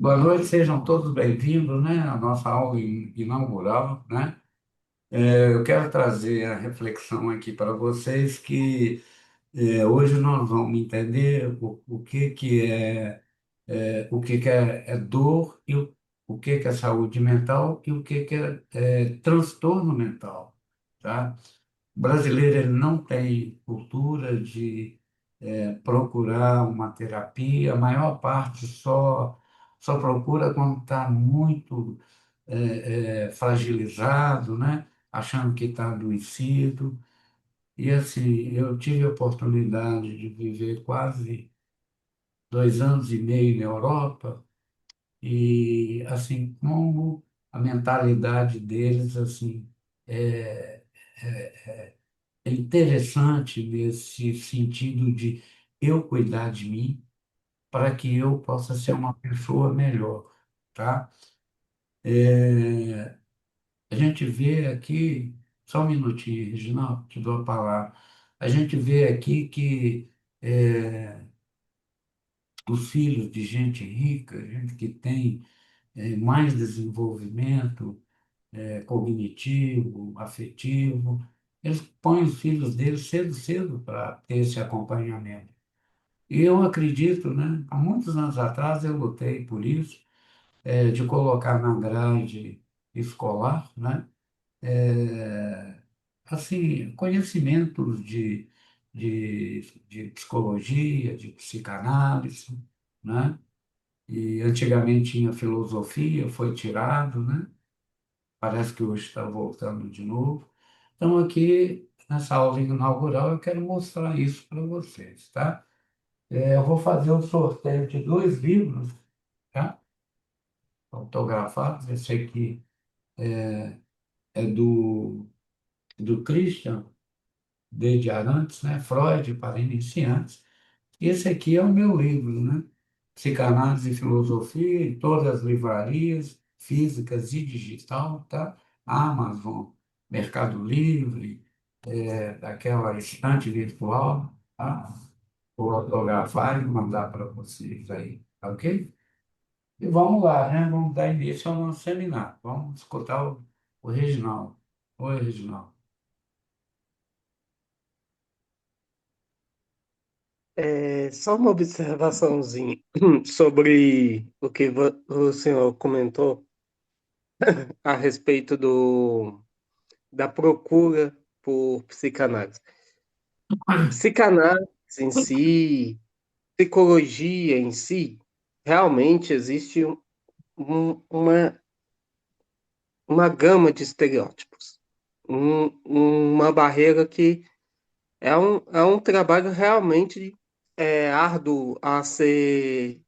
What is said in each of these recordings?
Boa noite, sejam todos bem-vindos, né, à nossa aula inaugural, né? Eu quero trazer a reflexão aqui para vocês que hoje nós vamos entender o que que o que que é dor e o que que é saúde mental e o que que é transtorno mental, tá? O brasileiro ele não tem cultura de procurar uma terapia, a maior parte só procura quando está muito fragilizado, né? Achando que está adoecido. E assim, eu tive a oportunidade de viver quase 2 anos e meio na Europa e assim como a mentalidade deles assim é, é interessante nesse sentido de eu cuidar de mim para que eu possa ser uma pessoa melhor, tá? A gente vê aqui, só um minutinho, Reginaldo, te dou a palavra. A gente vê aqui que os filhos de gente rica, gente que tem mais desenvolvimento cognitivo, afetivo, eles põem os filhos deles cedo, cedo para ter esse acompanhamento. E eu acredito, né? Há muitos anos atrás eu lutei por isso, de colocar na grade escolar, né? Assim, conhecimentos de psicologia, de psicanálise, né? E antigamente tinha filosofia, foi tirado, né? Parece que hoje está voltando de novo. Então, aqui, nessa aula inaugural, eu quero mostrar isso para vocês, tá? Eu vou fazer um sorteio de 2 livros, tá? Autografados. Esse aqui é do Christian de Arantes, né? Freud para iniciantes. E esse aqui é o meu livro, né? Psicanálise e Filosofia, em todas as livrarias, físicas e digital, tá? Amazon, Mercado Livre, daquela estante virtual, tá? Vou autografar e mandar para vocês aí, tá ok? E vamos lá, né? Vamos dar início ao nosso seminário. Vamos escutar o Reginaldo. Oi, Reginaldo. Só uma observaçãozinha sobre o que o senhor comentou a respeito da procura por psicanálise. Psicanálise em si, psicologia em si, realmente existe uma gama de estereótipos, uma barreira que é um trabalho realmente árduo a ser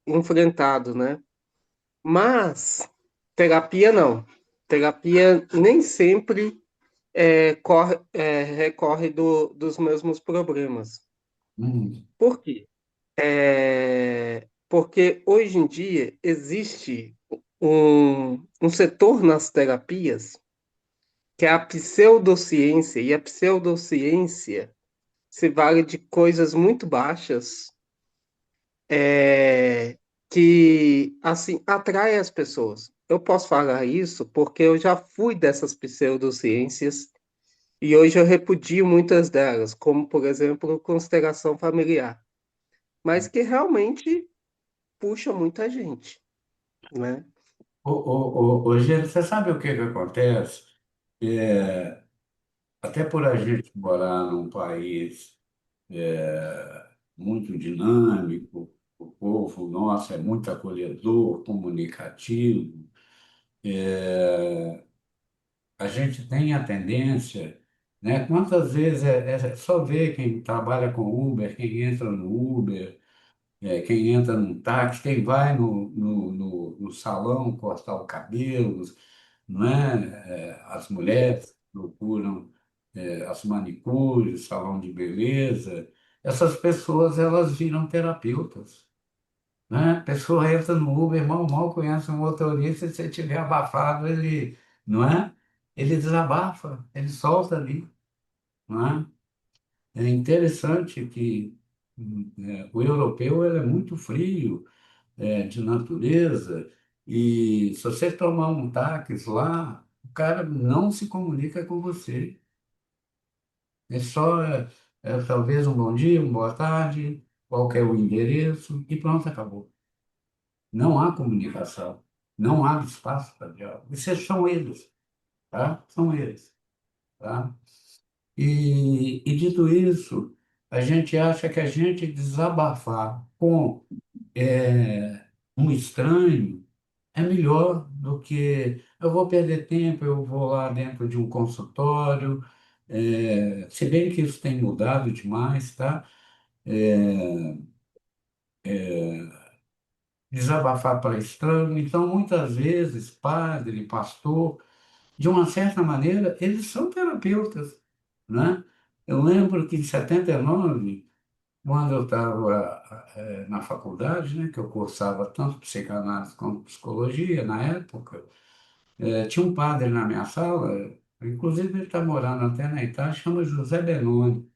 enfrentado, né? Mas terapia não. Terapia nem sempre recorre dos mesmos problemas. Hum, Por quê? Porque hoje em dia existe um setor nas terapias que é a pseudociência, e a pseudociência se vale de coisas muito baixas que assim atrai as pessoas. Eu posso falar isso porque eu já fui dessas pseudociências e hoje eu repudio muitas delas, como por exemplo constelação familiar, mas que realmente puxa muita gente, né? Gê, você sabe o que que acontece? É, Até por a gente morar num país muito dinâmico, o povo nosso é muito acolhedor, comunicativo, a gente tem a tendência, né? Quantas vezes é só ver quem trabalha com Uber, quem entra no Uber, quem entra num táxi, quem vai no salão cortar o cabelo, não é? As mulheres procuram as manicures, salão de beleza. Essas pessoas, elas viram terapeutas, né? A pessoa entra no Uber, mal, mal conhece um motorista, e se você tiver abafado, ele, não é? Ele desabafa, ele solta ali, não é? É interessante que o europeu ele é muito frio, de natureza, e se você tomar um táxi lá, o cara não se comunica com você. É só, talvez um bom dia, uma boa tarde, qual que é o endereço, e pronto, acabou. Não há comunicação, não há espaço para diálogo. Esses são eles, tá? São eles, tá? E dito isso, a gente acha que a gente desabafar com um estranho é melhor do que eu vou perder tempo, eu vou lá dentro de um consultório, se bem que isso tem mudado demais, tá? É, desabafar para estranho. Então, muitas vezes, padre, pastor, de uma certa maneira, eles são terapeutas, né? Eu lembro que em 79, quando eu estava na faculdade, né, que eu cursava tanto psicanálise quanto psicologia na época, tinha um padre na minha sala, inclusive ele está morando até na Itália, chama José Benoni.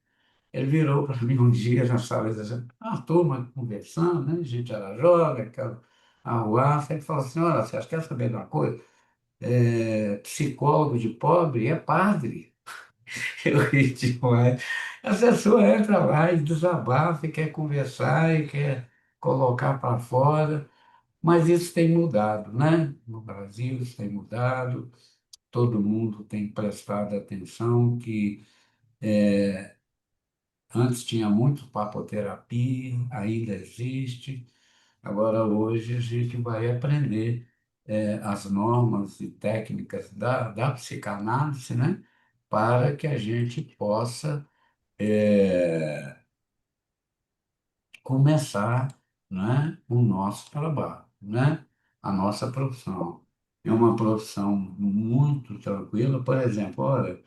Ele virou para mim um dia na sala e disse, a turma conversando, né? A gente era jovem, aquela arruaça. Ele falou assim, olha, você acha que quer saber de uma coisa? Psicólogo de pobre é padre. Eu ri demais. A pessoa entra lá e desabafa, e quer conversar, e quer colocar para fora. Mas isso tem mudado, né? No Brasil isso tem mudado. Todo mundo tem prestado atenção que antes tinha muito papoterapia, ainda existe. Agora, hoje, a gente vai aprender as normas e técnicas da psicanálise, né? Para que a gente possa começar, né? O nosso trabalho, né? A nossa profissão. É uma profissão muito tranquila. Por exemplo, olha,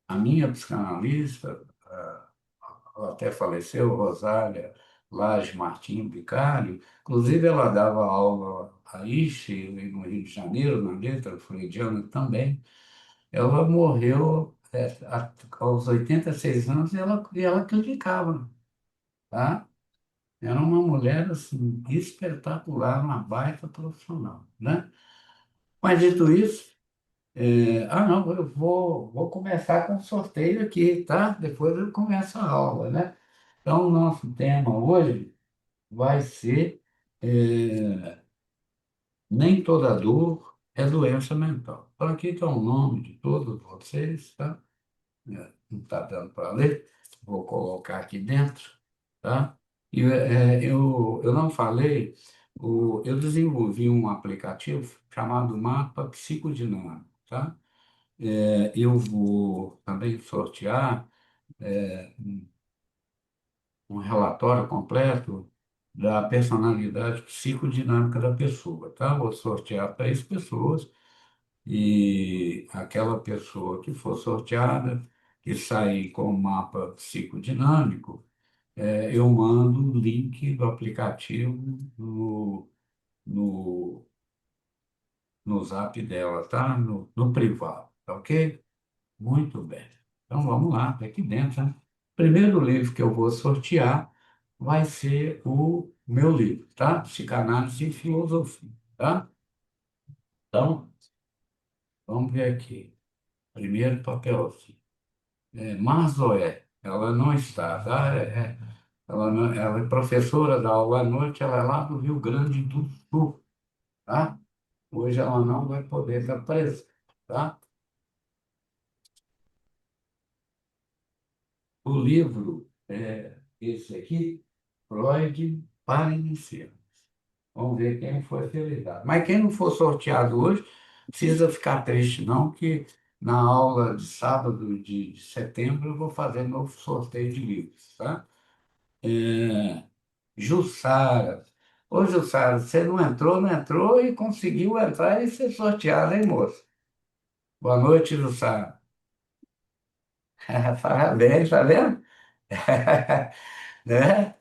a minha psicanalista, ela até faleceu, Rosália Lage Martins Bicário, inclusive ela dava aula aí, no Rio de Janeiro, na letra freudiana também. Ela morreu aos 86 anos e ela criticava, tá? Era uma mulher assim, espetacular, uma baita profissional, né? Mas dito isso, não, eu vou começar com o sorteio aqui, tá? Depois eu começo a aula, né? Então, o nosso tema hoje vai ser Nem toda dor é doença mental. Então, aqui está o nome de todos vocês, tá? Não está dando para ler, vou colocar aqui dentro, tá? E eu não falei, eu desenvolvi um aplicativo chamado Mapa Psicodinâmico, tá? Eu vou também sortear um relatório completo da personalidade psicodinâmica da pessoa, tá? Vou sortear 3 pessoas e aquela pessoa que for sorteada, que sair com o mapa psicodinâmico, eu mando o link do aplicativo no, no zap dela, tá? No privado, tá ok? Muito bem. Então vamos lá, tá aqui dentro, né? Primeiro livro que eu vou sortear vai ser o meu livro, tá? Psicanálise e Filosofia, tá? Então, vamos ver aqui. Primeiro papelzinho. Marzoé, ela não está, tá? Ela é professora da aula à noite, ela é lá do Rio Grande do Sul, tá? Hoje ela não vai poder estar presente, tá? O livro é esse aqui, Freud para iniciantes. Vamos ver quem foi felizado. Mas quem não for sorteado hoje, precisa ficar triste, não, que na aula de sábado de setembro eu vou fazer novo sorteio de livros, tá? É, Jussara. Ô, Jussara, você não entrou e conseguiu entrar e ser sorteada, hein, moço? Boa noite, Jussara. Parabéns, tá vendo? Né?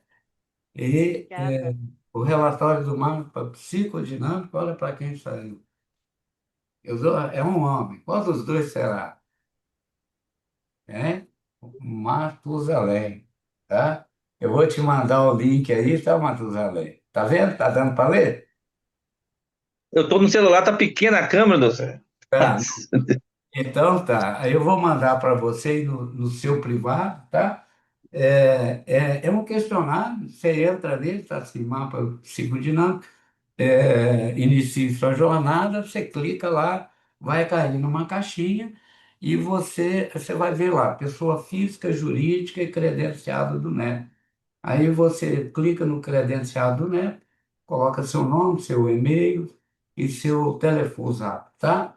E Obrigada. o relatório do mapa psicodinâmico, olha para quem saiu. É um homem. Qual dos dois será? É? Matusalém, tá? Eu vou te mandar o link aí, tá, Matusalém? Tá vendo? Tá dando para ler? Eu tô no celular, tá pequena a câmera, do céu. Tá. Então tá. Aí eu vou mandar para você no seu privado, tá? É um questionário, você entra nele, tá assim, mapa psicodinâmico, inicie sua jornada, você clica lá, vai cair numa caixinha e você vai ver lá, pessoa física, jurídica e credenciada do NEP. Aí você clica no credenciado do NEP, coloca seu nome, seu e-mail e seu telefone zap, tá?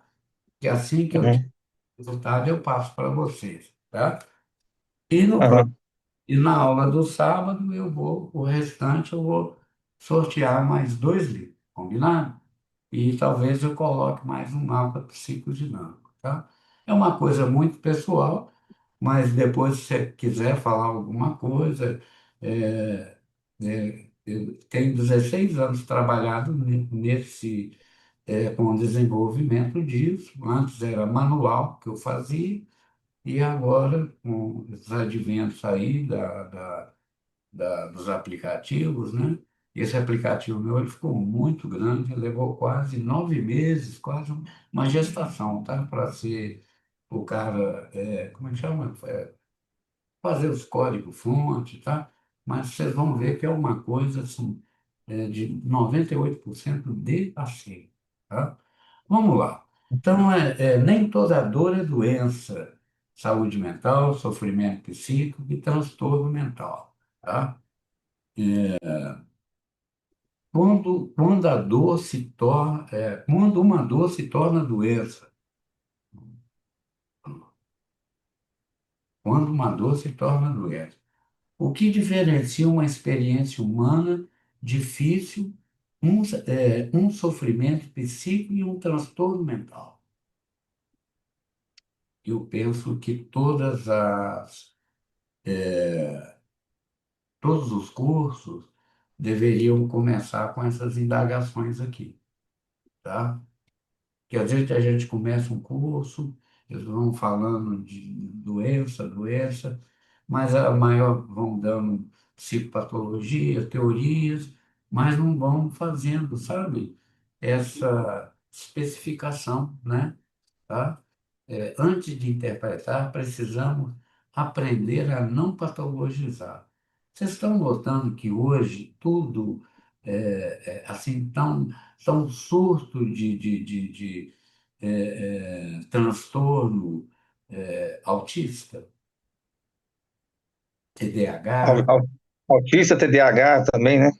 Que assim que eu tiver Uhum. o resultado eu passo para vocês, tá? E no Aham. e na aula do sábado o restante eu vou sortear mais dois livros, combinado? E talvez eu coloque mais um mapa psicodinâmico, tá? É uma coisa muito pessoal, mas depois se você quiser falar alguma coisa, é, eu tenho 16 anos trabalhado com o desenvolvimento disso. Antes era manual que eu fazia, e agora, com os adventos aí dos aplicativos, né? Esse aplicativo meu ele ficou muito grande, levou quase 9 meses, quase uma gestação, tá? Para ser o cara, como é que chama? Fazer os códigos-fonte, tá? Mas vocês vão ver que é uma coisa assim, de 98% de aceito, tá? Vamos lá. Então, nem toda dor é doença. Saúde mental, sofrimento psíquico e transtorno mental, tá? Quando a dor se torna, quando uma dor se torna doença, quando uma dor se torna doença. O que diferencia uma experiência humana difícil, um sofrimento psíquico e um transtorno mental? Eu penso que todos os cursos deveriam começar com essas indagações aqui, tá? Que às vezes a gente começa um curso, eles vão falando de doença, doença, mas a maior vão dando psicopatologia, teorias, mas não vão fazendo, sabe, essa especificação, né? Tá? Antes de interpretar, precisamos aprender a não patologizar. Vocês estão notando que hoje tudo assim tão surto de transtorno autista, Au- TDAH, au- Autista, TDAH também, né?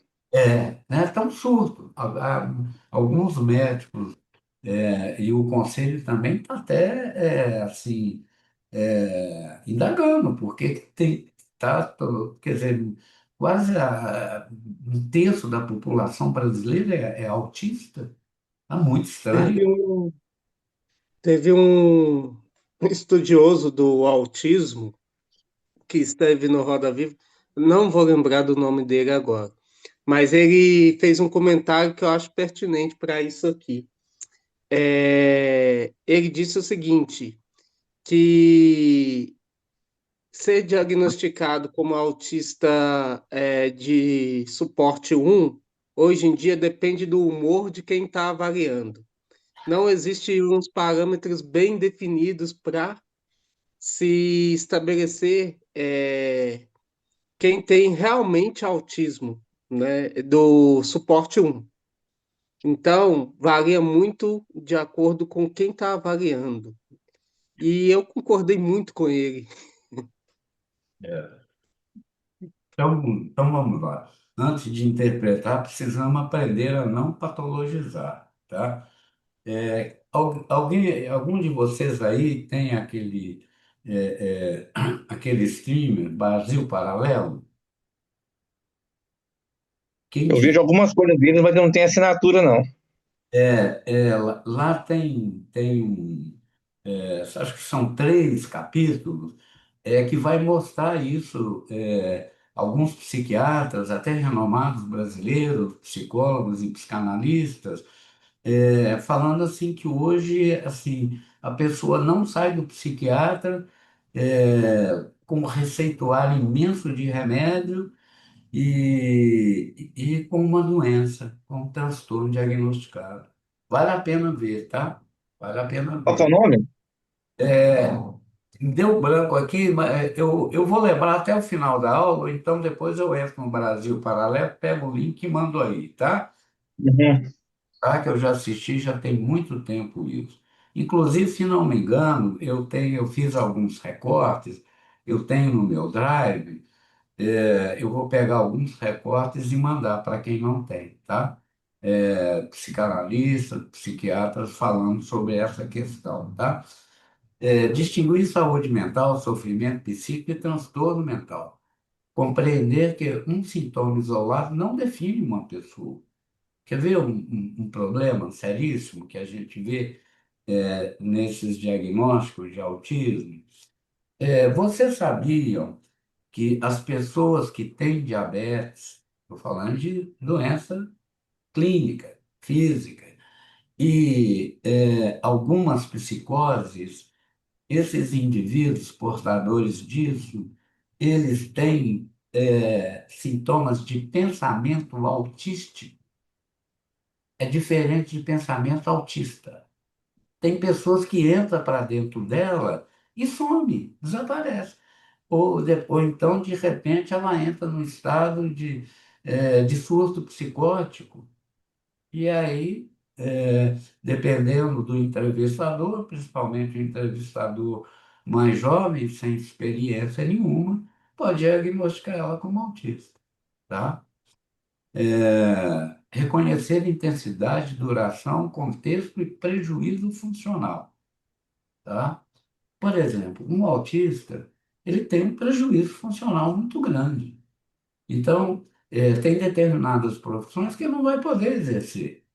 né, tão surto. Alguns médicos e o conselho também está até assim indagando, porque quer dizer, quase um terço da população brasileira é autista. Está muito estranho. Teve um, teve um estudioso do autismo que esteve no Roda Viva, não vou lembrar do nome dele agora, mas ele fez um comentário que eu acho pertinente para isso aqui. Ele disse o seguinte, que ser diagnosticado como autista de suporte 1, hoje em dia depende do humor de quem está avaliando. Não existem uns parâmetros bem definidos para se estabelecer quem tem realmente autismo, né, do suporte 1. Então, varia muito de acordo com quem está avaliando. E eu concordei muito com ele. É. Então vamos lá. Antes de interpretar, precisamos aprender a não patologizar, tá? Algum de vocês aí tem aquele streamer Brasil Paralelo? Quem Eu vejo algumas coisas deles, mas eu não tenho assinatura, não. lá acho que são 3 capítulos, que vai mostrar isso. Alguns psiquiatras, até renomados brasileiros, psicólogos e psicanalistas, falando assim que hoje assim a pessoa não sai do psiquiatra com um receituário imenso de remédio e com uma doença, com um transtorno diagnosticado. Vale a pena ver, tá? Vale a pena Qual que é o ver. nome? É, deu branco aqui, mas eu vou lembrar até o final da aula, ou então depois eu entro no Brasil Paralelo, pego o link e mando aí, tá? Uhum. Tá? Que eu já assisti, já tem muito tempo isso. Inclusive, se não me engano, eu fiz alguns recortes, eu tenho no meu Drive, eu vou pegar alguns recortes e mandar para quem não tem, tá? Psicanalistas, psiquiatras falando sobre essa questão, tá? Distinguir saúde mental, sofrimento psíquico e transtorno mental. Compreender que um sintoma isolado não define uma pessoa. Quer ver um problema seríssimo que a gente vê nesses diagnósticos de autismo? Vocês sabiam que as pessoas que têm diabetes, estou falando de doença clínica, física, e algumas psicoses, esses indivíduos portadores disso, eles têm sintomas de pensamento autístico, é diferente de pensamento autista. Tem pessoas que entram para dentro dela e some, desaparece. Ou então, de repente, ela entra num estado de surto psicótico. E aí, dependendo do entrevistador, principalmente o entrevistador mais jovem, sem experiência nenhuma, pode diagnosticar ela como autista, tá? Reconhecer intensidade, duração, contexto e prejuízo funcional, tá? Por exemplo, um autista, ele tem um prejuízo funcional muito grande. Então, tem determinadas profissões que ele não vai poder exercer.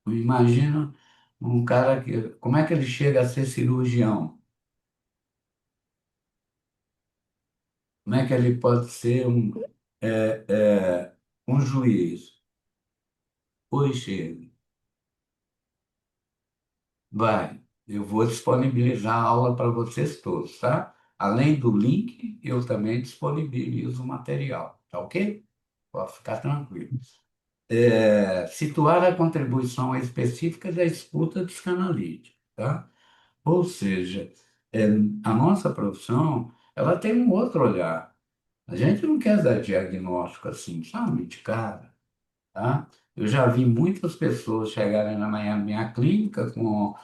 Imagina um cara que, como é que ele chega a ser cirurgião? Como é que ele pode ser um juiz? Pois chega. Vai, eu vou disponibilizar a aula para vocês todos, tá? Além do link, eu também disponibilizo o material, tá ok? Pode ficar tranquilo. Situar a contribuição específica da escuta psicanalítica, tá? Ou seja, é, a nossa profissão, ela tem um outro olhar. A gente não quer dar diagnóstico assim, sabe, de cara, tá? Eu já vi muitas pessoas chegarem na minha clínica com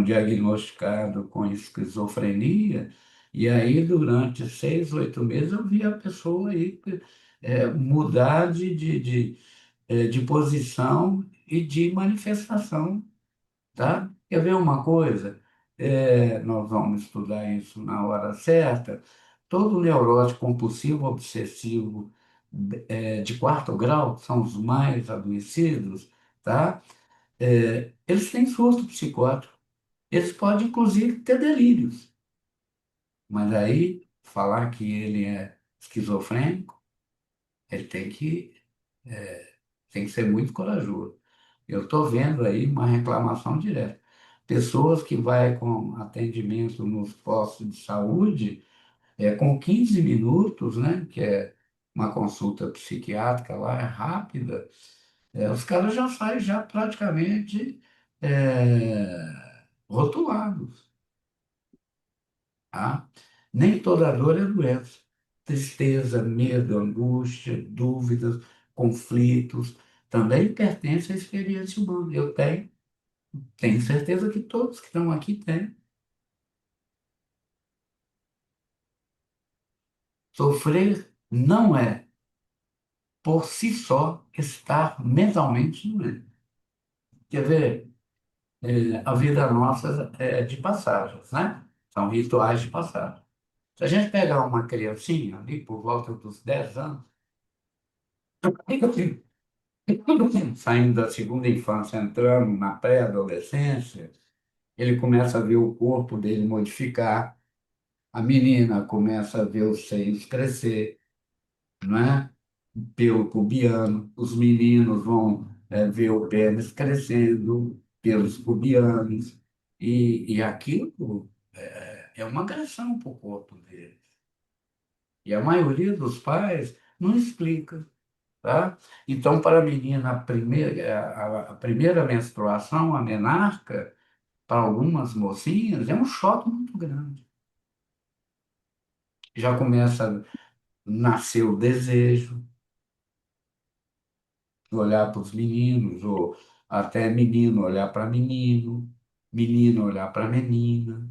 diagnosticado com esquizofrenia, e aí durante 6, 8 meses eu vi a pessoa aí mudar de posição e de manifestação, tá? Quer ver uma coisa? Nós vamos estudar isso na hora certa. Todo neurótico compulsivo obsessivo de quarto grau, que são os mais adoecidos, tá? Eles têm surto psicótico. Eles podem, inclusive, ter delírios. Mas aí, falar que ele é esquizofrênico, ele tem que ser muito corajoso. Eu estou vendo aí uma reclamação direta. Pessoas que vão com atendimento nos postos de saúde, com 15 minutos, né, que é uma consulta psiquiátrica lá, é rápida, os caras já saem já praticamente rotulados, tá? Nem toda dor é doença. Tristeza, medo, angústia, dúvidas, conflitos, também pertence à experiência humana. Eu tenho certeza que todos que estão aqui têm. Sofrer não é, por si só, estar mentalmente doente. Quer ver? A vida nossa é de passagens, né? São rituais de passagem. Se a gente pegar uma criancinha ali por volta dos 10 anos, saindo da segunda infância, entrando na pré-adolescência, ele começa a ver o corpo dele modificar, a menina começa a ver os seios crescer, não é? Pelo pubiano, os meninos vão ver o pênis crescendo pelos pubianos, e aquilo é uma agressão para o corpo deles. E a maioria dos pais não explica, tá? Então, para a menina, a primeira menstruação, a menarca, para algumas mocinhas, é um choque muito grande. Já começa a nascer o desejo de olhar para os meninos, ou até menino olhar para menino, menino olhar para menina,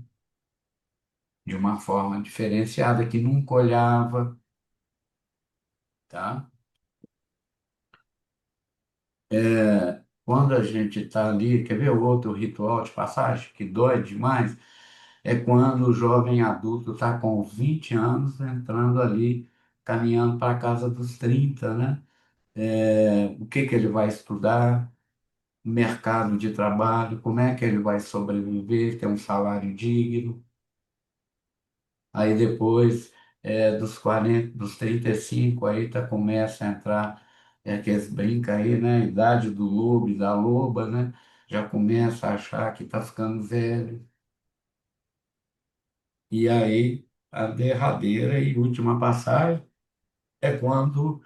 de uma forma diferenciada que nunca olhava, tá? Quando a gente está ali, quer ver o outro ritual de passagem que dói demais? É quando o jovem adulto está com 20 anos entrando ali, caminhando para a casa dos 30, né? O que que ele vai estudar, mercado de trabalho, como é que ele vai sobreviver, ter um salário digno. Aí depois, dos 40, dos 35 aí começa a entrar, que eles brincam aí, né? Idade do lobo e da loba, né? Já começa a achar que está ficando velho. E aí, a derradeira e última passagem é quando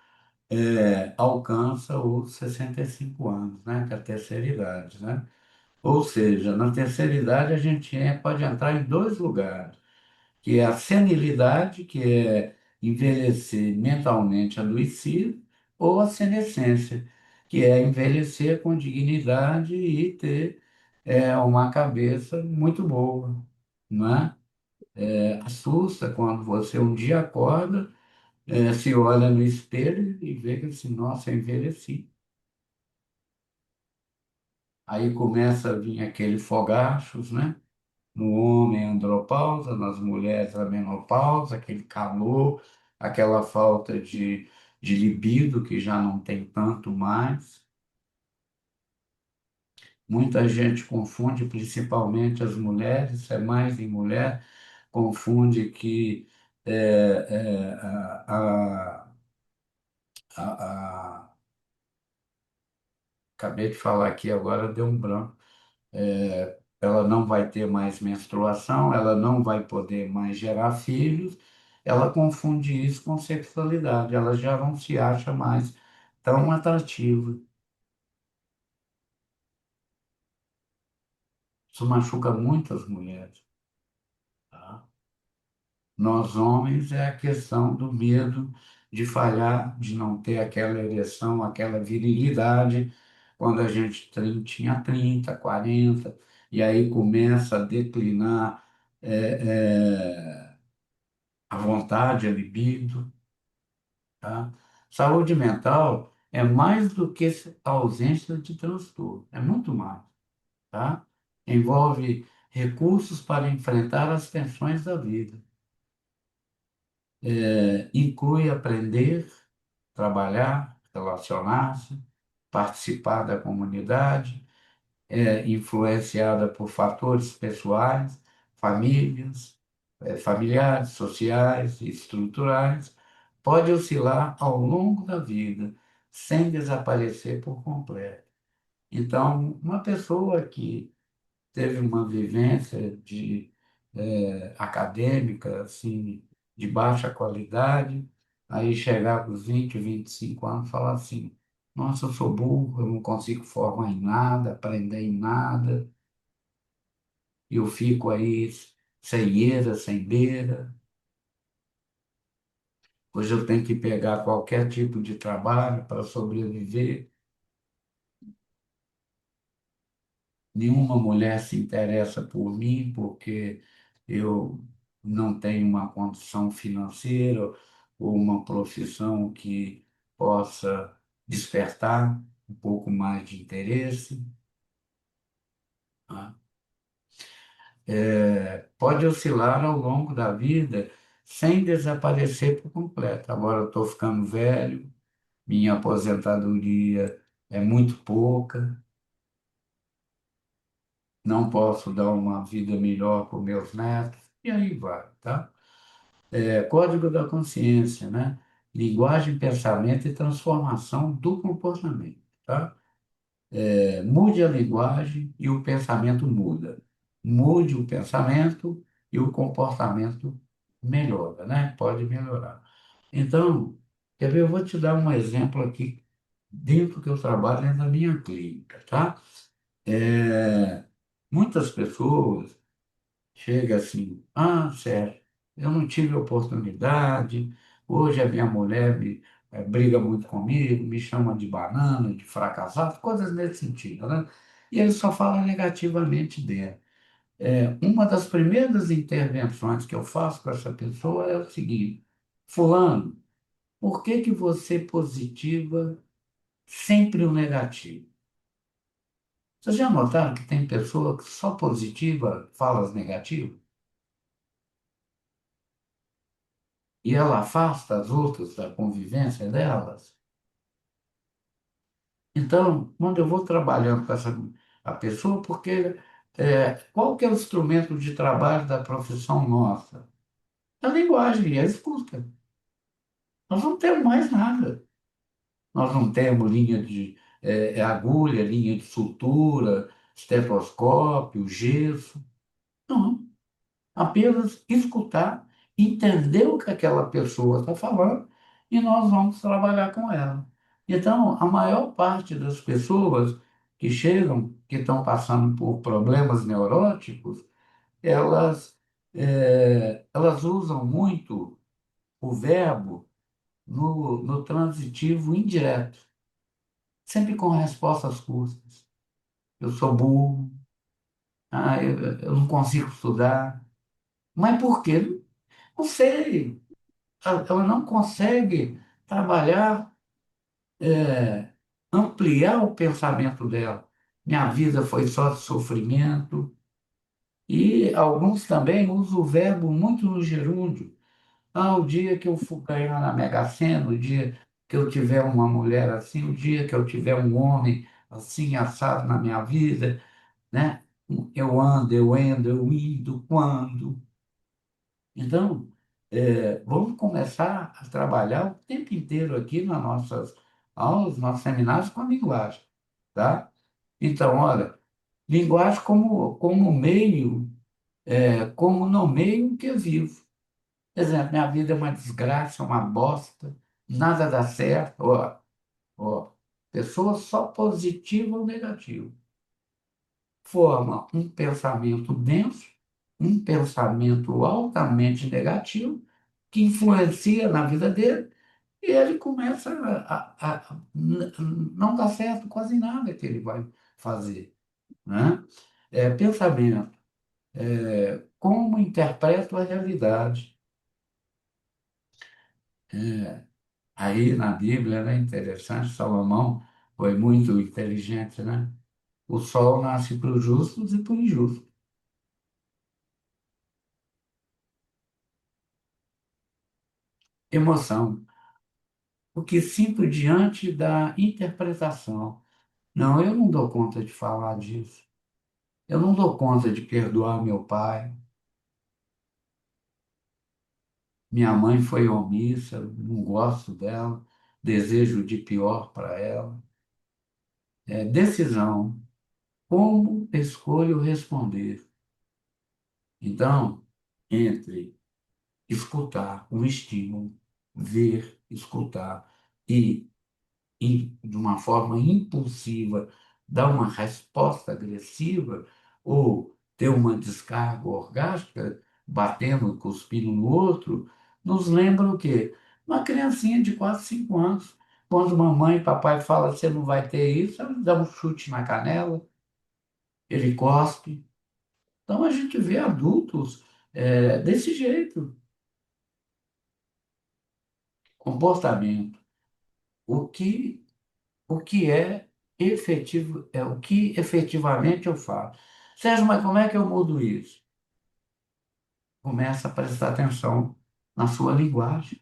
alcança os 65 anos, né? Que é a terceira idade, né? Ou seja, na terceira idade a gente pode entrar em dois lugares, que é a senilidade, que é envelhecer mentalmente adoecido, ou a senescência, que é envelhecer com dignidade e ter uma cabeça muito boa, não é? Assusta quando você um dia acorda, se olha no espelho e vê que assim, nossa, eu envelheci. Aí começa a vir aquele fogachos, né? No homem, a andropausa, nas mulheres, a menopausa, aquele calor, aquela falta de libido que já não tem tanto mais. Muita gente confunde, principalmente as mulheres, isso é mais em mulher, confunde que a, a- acabei de falar aqui agora, deu um branco. Ela não vai ter mais menstruação, ela não vai poder mais gerar filhos, ela confunde isso com sexualidade, ela já não se acha mais tão atrativa. Isso machuca muitas mulheres, tá? Nós homens é a questão do medo de falhar, de não ter aquela ereção, aquela virilidade, quando a gente tinha 30, 40, e aí começa a declinar a vontade, a libido, tá? Saúde mental é mais do que a ausência de transtorno, é muito mais, tá? Envolve recursos para enfrentar as tensões da vida. Inclui aprender, trabalhar, relacionar-se, participar da comunidade, influenciada por fatores pessoais, famílias, familiares, sociais e estruturais, pode oscilar ao longo da vida, sem desaparecer por completo. Então, uma pessoa que teve uma vivência acadêmica assim, de baixa qualidade, aí chegar com os 20, 25 anos e falar assim, nossa, eu sou burro, eu não consigo formar em nada, aprender em nada, eu fico aí sem eira, sem beira, hoje eu tenho que pegar qualquer tipo de trabalho para sobreviver. Nenhuma mulher se interessa por mim porque eu não tenho uma condição financeira ou uma profissão que possa despertar um pouco mais de interesse, tá? Pode oscilar ao longo da vida sem desaparecer por completo. Agora eu estou ficando velho, minha aposentadoria é muito pouca, não posso dar uma vida melhor para os meus netos, e aí vai, tá? Código da consciência, né? Linguagem, pensamento e transformação do comportamento, tá? Mude a linguagem e o pensamento muda. Mude o pensamento e o comportamento melhora, né? Pode melhorar. Então, quer ver, eu vou te dar um exemplo aqui, dentro que eu trabalho, dentro da minha clínica, tá? É, muitas pessoas chegam assim, ah, Sérgio, eu não tive oportunidade, hoje a minha mulher briga muito comigo, me chama de banana, de fracassado, coisas nesse sentido, né? E ele só fala negativamente dela. Uma das primeiras intervenções que eu faço com essa pessoa é o seguinte: Fulano, por que que você positiva sempre o negativo? Vocês já notaram que tem pessoa que só positiva fala as negativas? E ela afasta as outras da convivência delas? Então, quando eu vou trabalhando com a pessoa, porque qual que é o instrumento de trabalho da profissão nossa? A linguagem, a escuta. Nós não temos mais nada. Nós não temos linha de agulha, linha de sutura, estetoscópio, gesso. Não. Apenas escutar, entender o que aquela pessoa está falando e nós vamos trabalhar com ela. Então, a maior parte das pessoas que chegam, que estão passando por problemas neuróticos, elas usam muito o verbo no transitivo indireto, sempre com respostas curtas. Eu sou burro, eu não consigo estudar. Mas por quê? Não sei. Ela não consegue trabalhar, é, ampliar o pensamento dela. Minha vida foi só de sofrimento. E alguns também usam o verbo muito no gerúndio. Ah, o dia que eu for ganhar na Mega Sena, o dia que eu tiver uma mulher assim, o dia que eu tiver um homem assim, assado na minha vida, né? Eu ando, eu ando, eu indo, quando. Então, vamos começar a trabalhar o tempo inteiro aqui nas nossas aulas, nossos seminários com a linguagem, tá? Então, olha, linguagem como meio, como no meio que eu vivo. Exemplo, minha vida é uma desgraça, uma bosta, nada dá certo, ó, pessoa só positiva ou negativa. Forma um pensamento denso, um pensamento altamente negativo, que influencia na vida dele, e ele começa não dá certo quase nada que ele vai fazer, né? Pensamento, como interpreto a realidade. Aí na Bíblia, né, interessante, Salomão foi muito inteligente, né? O sol nasce para os justos e para os injustos. Emoção, o que sinto diante da interpretação. Não, eu não dou conta de falar disso. Eu não dou conta de perdoar meu pai. Minha mãe foi omissa, não gosto dela, desejo de pior para ela. Decisão. Como escolho responder? Então, entre escutar um estímulo, ver, escutar e de uma forma impulsiva, dar uma resposta agressiva ou ter uma descarga orgástica, batendo, cuspindo no outro, nos lembra o quê? Uma criancinha de 4, 5 anos. Quando mamãe e papai falam você não vai ter isso, ela dá um chute na canela, ele cospe. Então a gente vê adultos desse jeito. Comportamento. O que o que é efetivo, o que efetivamente eu faço. Sérgio, mas como é que eu mudo isso? Começa a prestar atenção na sua linguagem.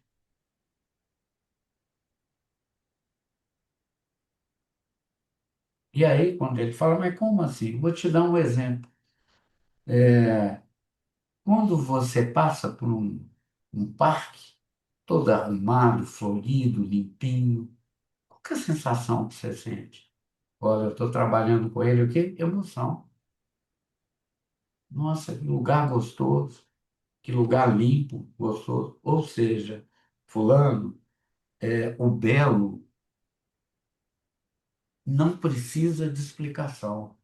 E aí, quando ele fala, mas como assim? Vou te dar um exemplo. Quando você passa por um parque, todo arrumado, florido, limpinho, qual que é a sensação que você sente? Olha, eu estou trabalhando com ele, o quê? Emoção. Nossa, que lugar gostoso. Que lugar limpo, gostoso. Ou seja, fulano, o belo não precisa de explicação.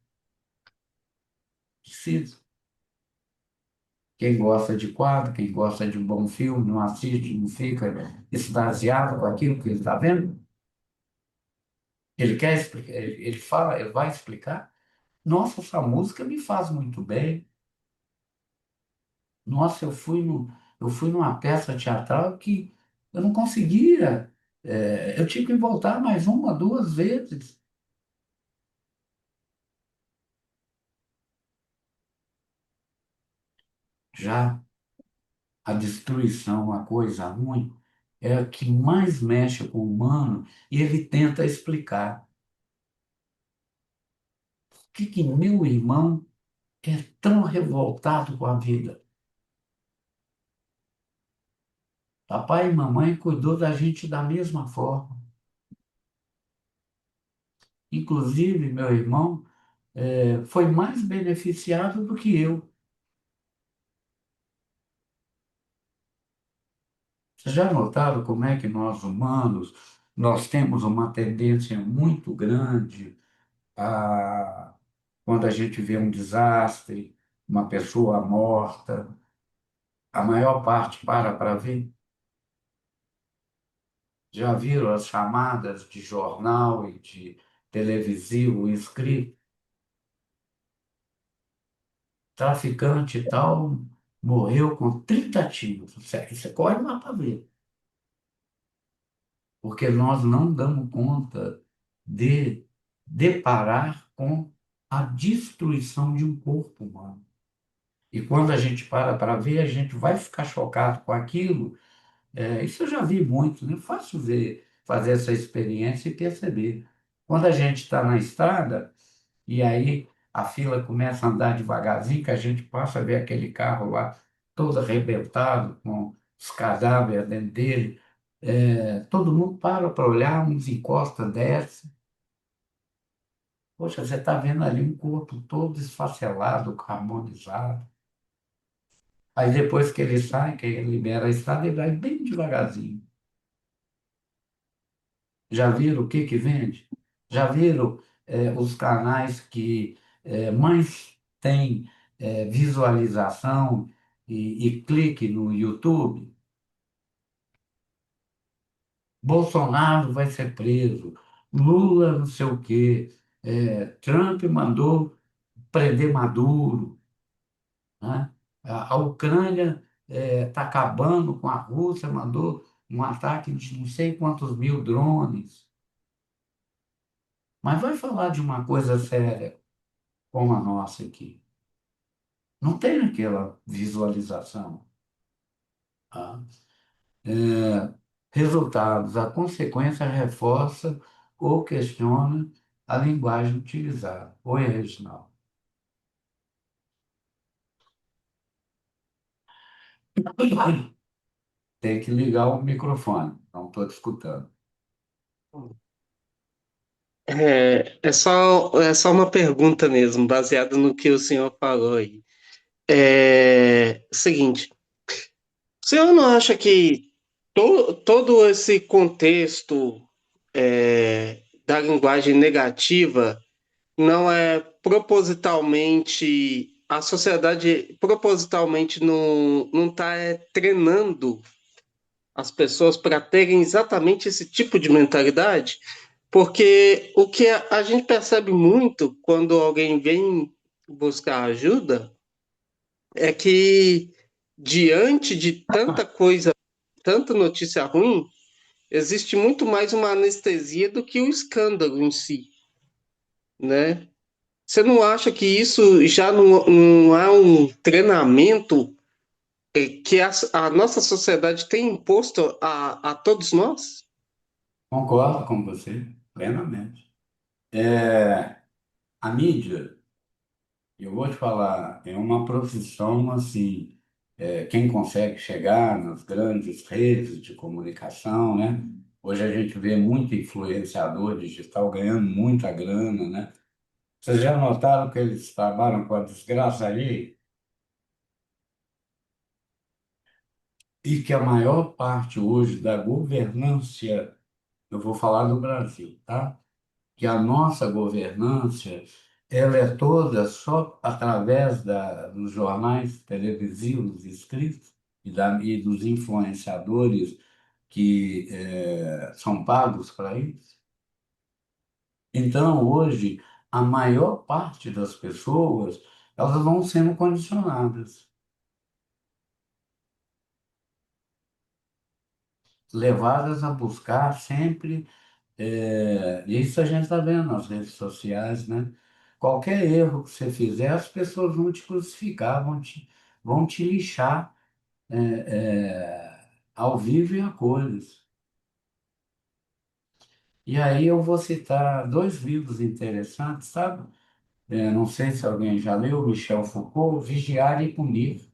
Precisa. Quem gosta de quadro, quem gosta de um bom filme, não assiste, não fica extasiado com aquilo que ele está vendo. Ele quer explicar, ele fala, ele vai explicar. Nossa, essa música me faz muito bem. Nossa, eu fui numa peça teatral que eu não conseguia. Eu tinha que voltar mais uma, duas vezes. Já a destruição, a coisa ruim, é a que mais mexe com o humano e ele tenta explicar. Por que que meu irmão é tão revoltado com a vida? Papai e mamãe cuidou da gente da mesma forma. Inclusive, meu irmão foi mais beneficiado do que eu. Vocês já notaram como é que nós humanos, nós temos uma tendência muito grande a, quando a gente vê um desastre, uma pessoa morta, a maior parte para ver. Já viram as chamadas de jornal e de televisivo escrito? Traficante e tal morreu com 30 tiros. Você corre lá para ver. Porque nós não damos conta de deparar com a destruição de um corpo humano. E quando a gente para ver, a gente vai ficar chocado com aquilo. Isso eu já vi muito, né? Fácil ver, fazer essa experiência e perceber. Quando a gente está na estrada, e aí a fila começa a andar devagarzinho, que a gente passa a ver aquele carro lá todo arrebentado, com os cadáveres dentro dele. Todo mundo para olhar, uns encosta, desce. Poxa, você está vendo ali um corpo todo esfacelado, carbonizado. Aí depois que ele sai, que ele libera a estrada, ele vai bem devagarzinho. Já viram o que que vende? Já viram os canais que mais têm visualização e clique no YouTube? Bolsonaro vai ser preso, Lula não sei o quê, Trump mandou prender Maduro, né? A Ucrânia está acabando com a Rússia, mandou um ataque de não sei quantos mil drones. Mas vai falar de uma coisa séria como a nossa aqui. Não tem aquela visualização. Tá? É, resultados, a consequência reforça ou questiona a linguagem utilizada. Oi, Reginaldo. Tem que ligar o microfone, não estou te escutando. É só uma pergunta mesmo, baseada no que o senhor falou aí. Seguinte, o senhor não acha que todo esse contexto da linguagem negativa não é propositalmente, a sociedade propositalmente não está treinando as pessoas para terem exatamente esse tipo de mentalidade? Porque o que a gente percebe muito quando alguém vem buscar ajuda é que, diante de tanta coisa, tanta notícia ruim, existe muito mais uma anestesia do que o escândalo em si, né? Você não acha que isso já não é um treinamento que a nossa sociedade tem imposto a todos nós? Concordo com você plenamente. É, a mídia, eu vou te falar, é uma profissão assim, quem consegue chegar nas grandes redes de comunicação, né? Hoje a gente vê muito influenciador digital ganhando muita grana, né? Vocês já notaram que eles trabalham com a desgraça ali? e que a maior parte hoje da governância, eu vou falar do Brasil, tá? Que a nossa governância, ela é toda só através dos jornais televisivos escritos e dos influenciadores que são pagos para isso. Então, hoje, a maior parte das pessoas, elas vão sendo condicionadas, levadas a buscar sempre, isso a gente está vendo nas redes sociais, né? Qualquer erro que você fizer, as pessoas vão te crucificar, vão te lixar, ao vivo e a cores. E aí eu vou citar dois livros interessantes, sabe? Não sei se alguém já leu, Michel Foucault, Vigiar e Punir.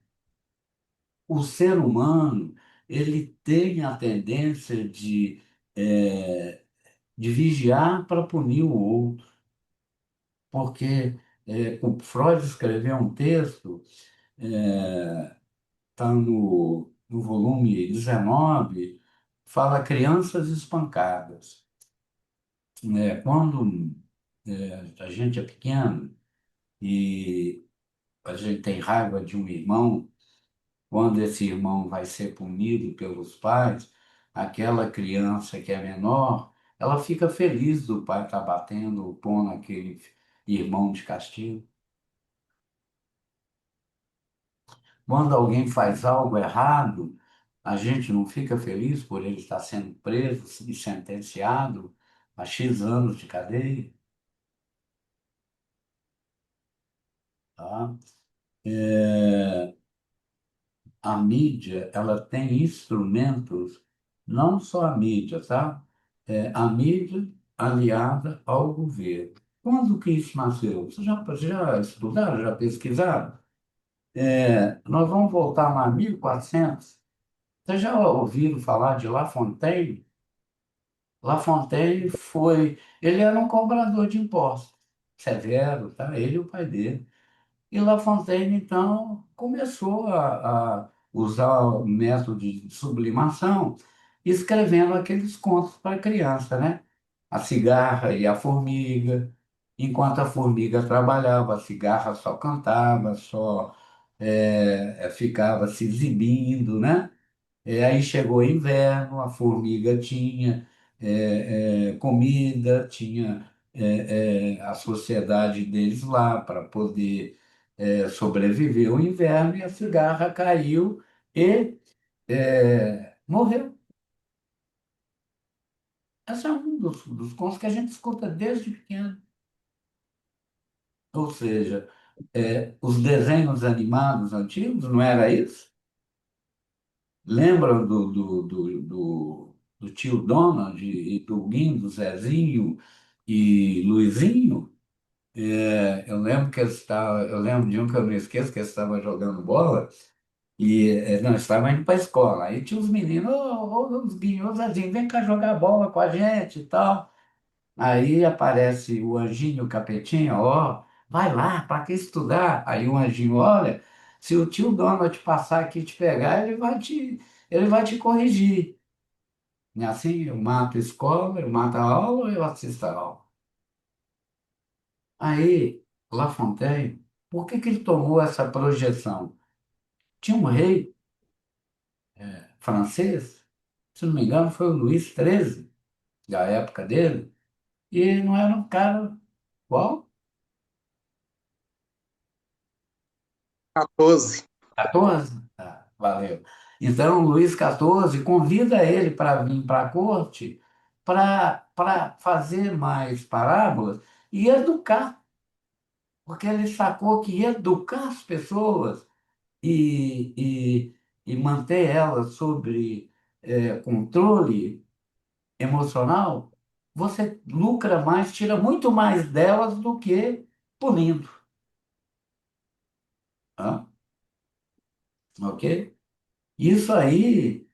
O ser humano, ele tem a tendência de vigiar para punir o outro, porque o Freud escreveu um texto, está no volume 19, fala crianças espancadas. Quando a gente é pequeno e a gente tem raiva de um irmão, quando esse irmão vai ser punido pelos pais, aquela criança que é menor, ela fica feliz do pai estar batendo, pondo aquele irmão de castigo. Quando alguém faz algo errado, a gente não fica feliz por ele estar sendo preso e sentenciado a X anos de cadeia, tá? É, a mídia, ela tem instrumentos, não só a mídia, tá? A mídia aliada ao governo. Quando que isso nasceu? Vocês já estudaram, já pesquisaram? Nós vamos voltar lá 1400. Vocês já ouviram falar de La Fontaine? La Fontaine ele era um cobrador de impostos, severo, tá? Ele e o pai dele. E La Fontaine, então, começou a usar o método de sublimação, escrevendo aqueles contos para criança, né? A cigarra e a formiga. Enquanto a formiga trabalhava, a cigarra só cantava, só ficava se exibindo, né? Aí chegou o inverno, a formiga tinha comida, tinha a sociedade deles lá para poder sobreviver o inverno, e a cigarra caiu e morreu. Esse é um dos contos que a gente escuta desde pequeno. Ou seja, os desenhos animados antigos, não era isso? Lembram do tio Donald e do Guindo, Zezinho e Luizinho? Eu lembro de um que eu não esqueço, que eles estavam jogando bola e não, estavam indo para a escola. Aí tinha os meninos, os Guinho, ô Zezinho, vem cá jogar bola com a gente e tal. Aí aparece o anjinho, o capetinho, ó, vai lá, para que estudar? Aí o anjinho, olha, se o tio Donald passar aqui e te pegar, ele vai te corrigir. E assim, eu mato a escola, eu mato a aula, eu assisto a aula. Aí, La Fontaine, por que que ele tomou essa projeção? Tinha um rei francês, se não me engano, foi o Luís XIII, da época dele, e não era um cara qual? 14. 14? Tá, valeu. Então, o Luís XIV convida ele para vir para a corte para fazer mais parábolas e educar, porque ele sacou que educar as pessoas e manter elas sob controle emocional, você lucra mais, tira muito mais delas do que punindo. Tá? Ok? Isso aí,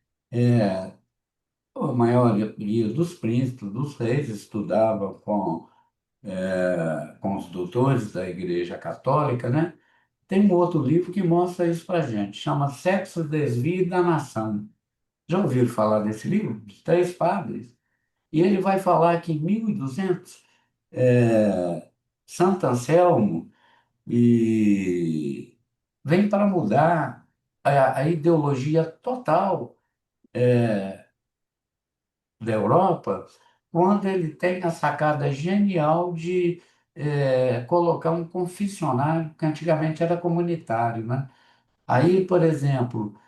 a maioria dos príncipes, dos reis, estudava com os doutores da Igreja Católica, né? tem um outro livro que mostra isso para gente, chama Sexo, Desvio e Danação. Já ouviram falar desse livro? De três padres. E ele vai falar que em 1200, Santo Anselmo e vem para mudar a ideologia total da Europa, quando ele tem a sacada genial de colocar um confessionário, que antigamente era comunitário, né? Aí, por exemplo,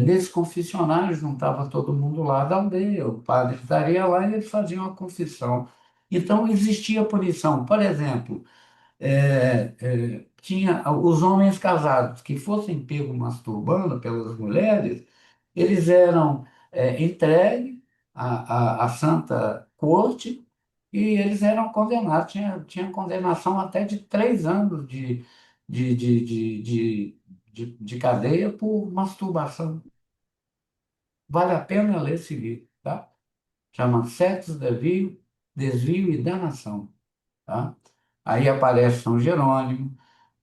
nesse confessionário juntava todo mundo lá da aldeia, o padre estaria lá e eles faziam a confissão. Então, existia punição. Por exemplo, tinha os homens casados que fossem pegos masturbando pelas mulheres, eles eram entregues à Santa Corte e eles eram condenados. Tinha condenação até de 3 anos de cadeia por masturbação. Vale a pena ler esse livro, tá? Chama Sexo, Desvio e Danação, tá? Aí aparece São Jerônimo,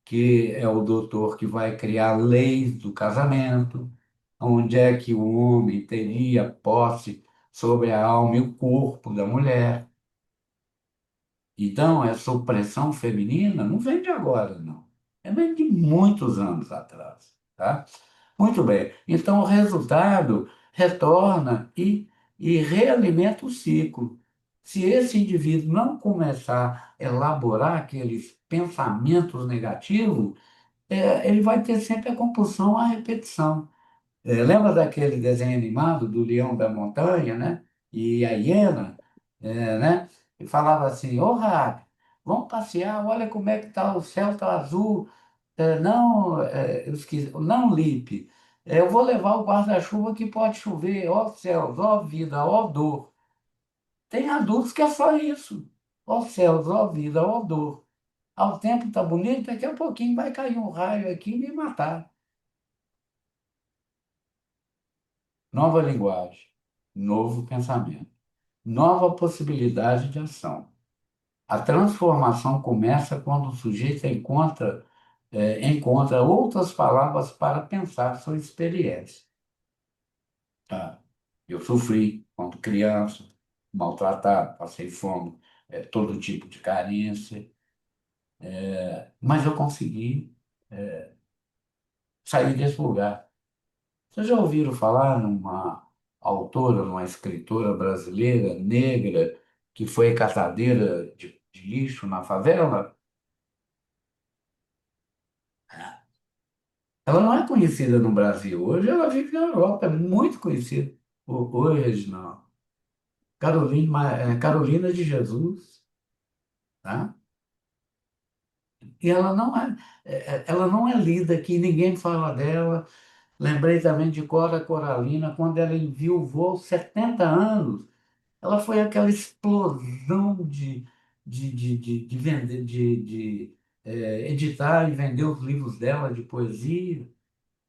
que é o doutor que vai criar leis do casamento, onde é que o homem teria posse sobre a alma e o corpo da mulher. Então, essa opressão feminina não vem de agora, não. Vem de muitos anos atrás, tá? Muito bem. Então, o resultado retorna e realimenta o ciclo. Se esse indivíduo não começar a elaborar aqueles pensamentos negativos, ele vai ter sempre a compulsão à repetição. Lembra daquele desenho animado do Leão da Montanha, né? E a hiena, né? E falava assim, ô Rabi, vamos passear, olha como é que tá, o céu tá azul. Não, eu esqueci, não, Lipe, eu vou levar o guarda-chuva que pode chover, ó céus, ó vida, ó dor. Tem adultos que é só isso. Ó céus, ó vida, ó dor. Ah, o tempo tá bonito, daqui a pouquinho vai cair um raio aqui e me matar. Nova linguagem, novo pensamento, nova possibilidade de ação. A transformação começa quando o sujeito encontra outras palavras para pensar sua experiência. Tá? Eu sofri quando criança, maltratado, passei fome, todo tipo de carência, mas eu consegui sair desse lugar. Vocês já ouviram falar numa autora, numa escritora brasileira, negra, que foi catadeira de lixo na favela? Ela não é conhecida no Brasil. Hoje ela vive na Europa, é muito conhecida. Hoje, não. Carolina de Jesus, tá? E ela não é lida aqui, ninguém fala dela. Lembrei também de Cora Coralina, quando ela enviuvou aos 70 anos. Ela foi aquela explosão de vender, editar e vender os livros dela de poesia.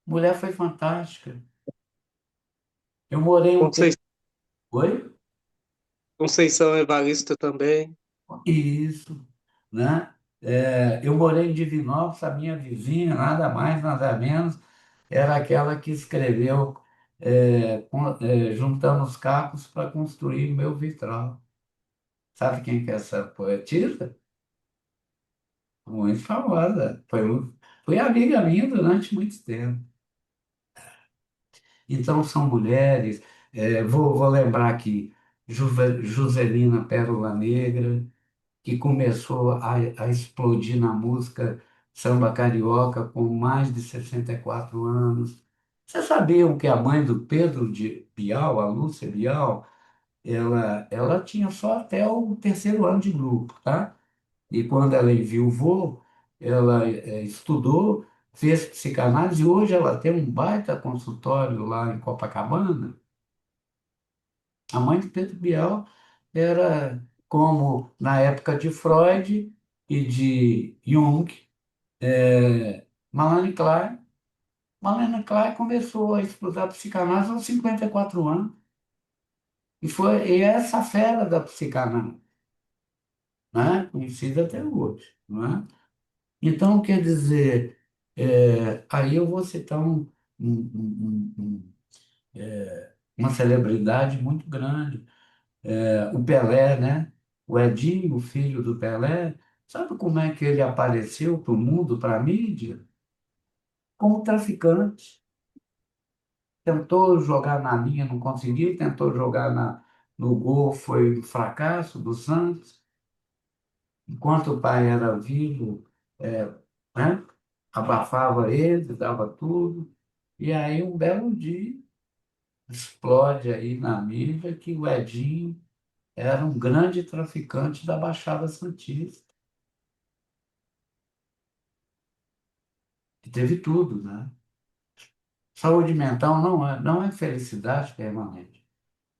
Mulher foi fantástica. Eu morei um tempo. Conceição, Oi? Conceição Evaristo também. Isso, né? Eu morei em Divinópolis, a minha vizinha, nada mais, nada menos, era aquela que escreveu juntando os cacos para construir o meu vitral. Sabe quem que é essa poetisa? Muito famosa. Foi amiga minha durante muito tempo. Então, são mulheres. Vou lembrar aqui, Joselina Pérola Negra, que começou a explodir na música samba carioca com mais de 64 anos. Vocês sabiam que a mãe do Pedro de Bial, a Lúcia Bial, ela tinha só até o terceiro ano de grupo, tá? E quando ela enviuvou, ela estudou, fez psicanálise e hoje ela tem um baita consultório lá em Copacabana. A mãe de Pedro Bial era como na época de Freud e de Jung, Melanie Klein. Melanie Klein começou a estudar psicanálise aos 54 anos e é essa fera da psicanálise, né? Conhecida até hoje, não é? Então, quer dizer, Aí eu vou citar uma celebridade muito grande, o Pelé, né? O Edinho, o filho do Pelé, sabe como é que ele apareceu para o mundo, para a mídia? Como traficante. Tentou jogar na linha, não conseguiu, tentou jogar no gol, foi um fracasso do Santos. Enquanto o pai era vivo, é, né? Abafava ele, dava tudo. E aí, um belo dia, explode aí na mídia que o Edinho era um grande traficante da Baixada Santista. E teve tudo, né? Saúde mental não é felicidade permanente.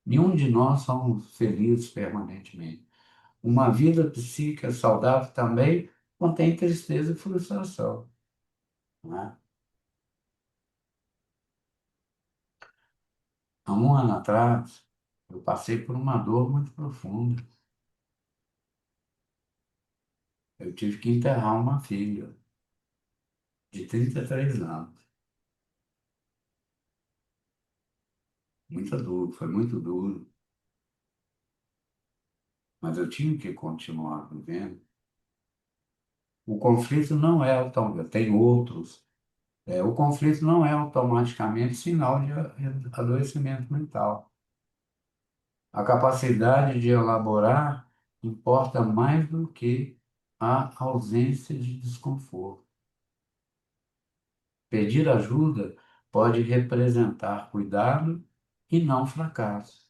Nenhum de nós somos felizes permanentemente. Uma vida psíquica saudável também contém tristeza e frustração, né? Há um ano atrás, eu passei por uma dor muito profunda. Eu tive que enterrar uma filha de 33 anos. Muito duro, foi muito duro, mas eu tinha que continuar vivendo. O conflito não é automático, tem outros. O conflito não é automaticamente sinal de adoecimento mental. A capacidade de elaborar importa mais do que a ausência de desconforto. Pedir ajuda pode representar cuidado e não fracasso.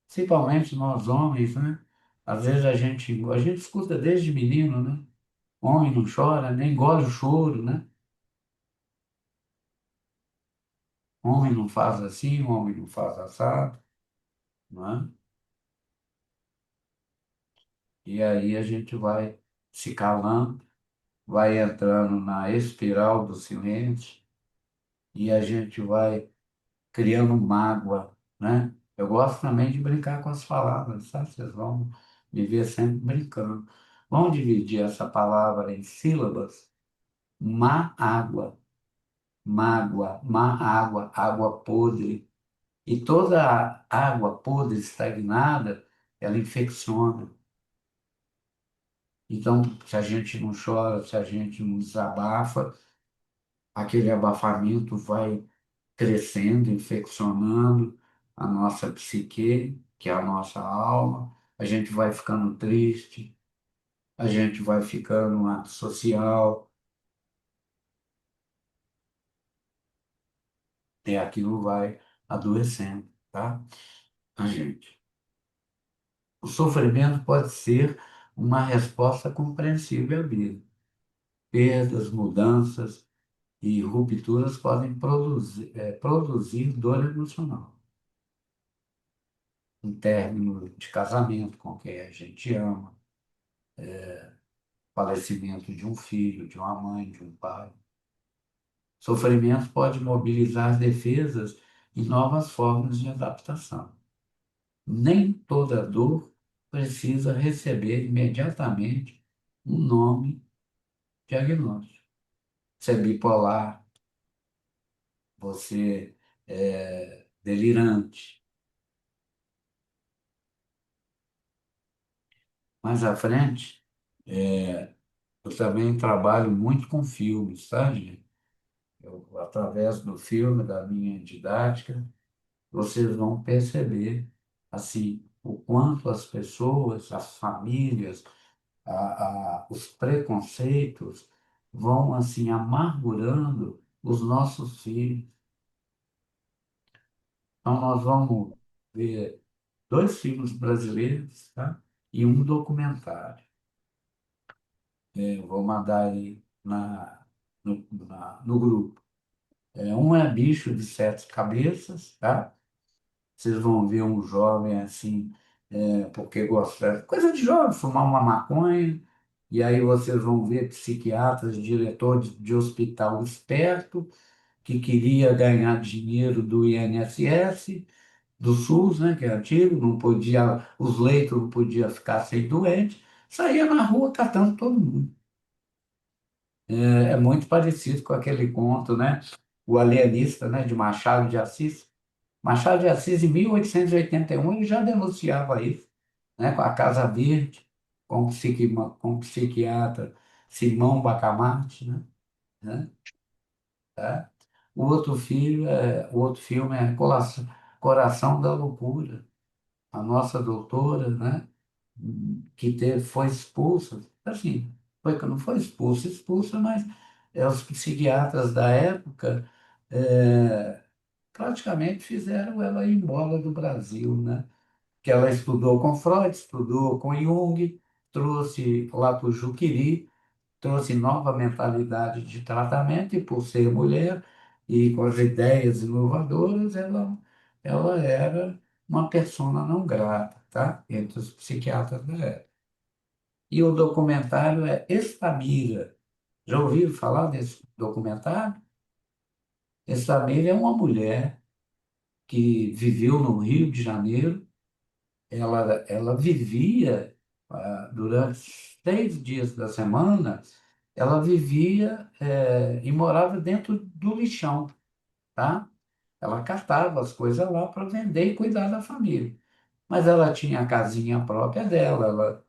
Principalmente nós homens, né? Às vezes a gente escuta desde menino, né? Homem não chora, nem engole o choro, né? Homem não faz assim, homem não faz assado, não é? E aí a gente vai se calando, vai entrando na espiral do silêncio e a gente vai criando mágoa, né? Eu gosto também de brincar com as palavras, sabe? Vocês vão me ver sempre brincando. Vamos dividir essa palavra em sílabas? Má-água, mágoa, má-água, água podre. E toda água podre estagnada, ela infecciona. Então, se a gente não chora, se a gente não desabafa, aquele abafamento vai crescendo, infeccionando a nossa psique, que é a nossa alma, a gente vai ficando triste, a gente vai ficando antissocial, e aquilo vai adoecendo, tá? A gente. O sofrimento pode ser uma resposta compreensível à vida. Perdas, mudanças e rupturas podem produzir dor emocional. Um término de casamento com quem a gente ama, falecimento de um filho, de uma mãe, de um pai. Sofrimento pode mobilizar as defesas e novas formas de adaptação. Nem toda dor precisa receber imediatamente um nome diagnóstico. Você é bipolar, você é delirante. Mais à frente, eu também trabalho muito com filmes, tá, gente? Através do filme, da minha didática, vocês vão perceber assim o quanto as pessoas, as famílias, os preconceitos vão assim amargurando os nossos filhos. Então nós vamos ver dois filmes brasileiros, tá? E um documentário. Eu vou mandar aí no grupo. Um é Bicho de Sete Cabeças, tá? Vocês vão ver um jovem assim, porque gosta, coisa de jovem, fumar uma maconha, e aí vocês vão ver psiquiatras, diretores de hospital esperto, que queria ganhar dinheiro do INSS, do SUS, né, que é antigo, não podia, os leitos não podia ficar sem doente, saía na rua catando todo mundo. É muito parecido com aquele conto, né? O Alienista, né? De Machado de Assis. Machado de Assis, em 1881, ele já denunciava isso, né? Com a Casa Verde, com o psiquiatra Simão Bacamarte, né? Né? Tá? O outro filme é Coração da Loucura. A nossa doutora, né? Foi expulsa, assim, não foi expulsa, mas os psiquiatras da época praticamente fizeram ela ir embora do Brasil, né? Que ela estudou com Freud, estudou com Jung, trouxe lá para o Juqueri, trouxe nova mentalidade de tratamento e por ser mulher e com as ideias inovadoras, ela era uma persona não grata, tá? Entre os psiquiatras da época. E o documentário é Estamira. Já ouviram falar desse documentário? Estamira é uma mulher que viveu no Rio de Janeiro. Ela vivia, durante 6 dias da semana, ela vivia, e morava dentro do lixão, tá? Ela catava as coisas lá para vender e cuidar da família. Mas ela tinha a casinha própria dela, ela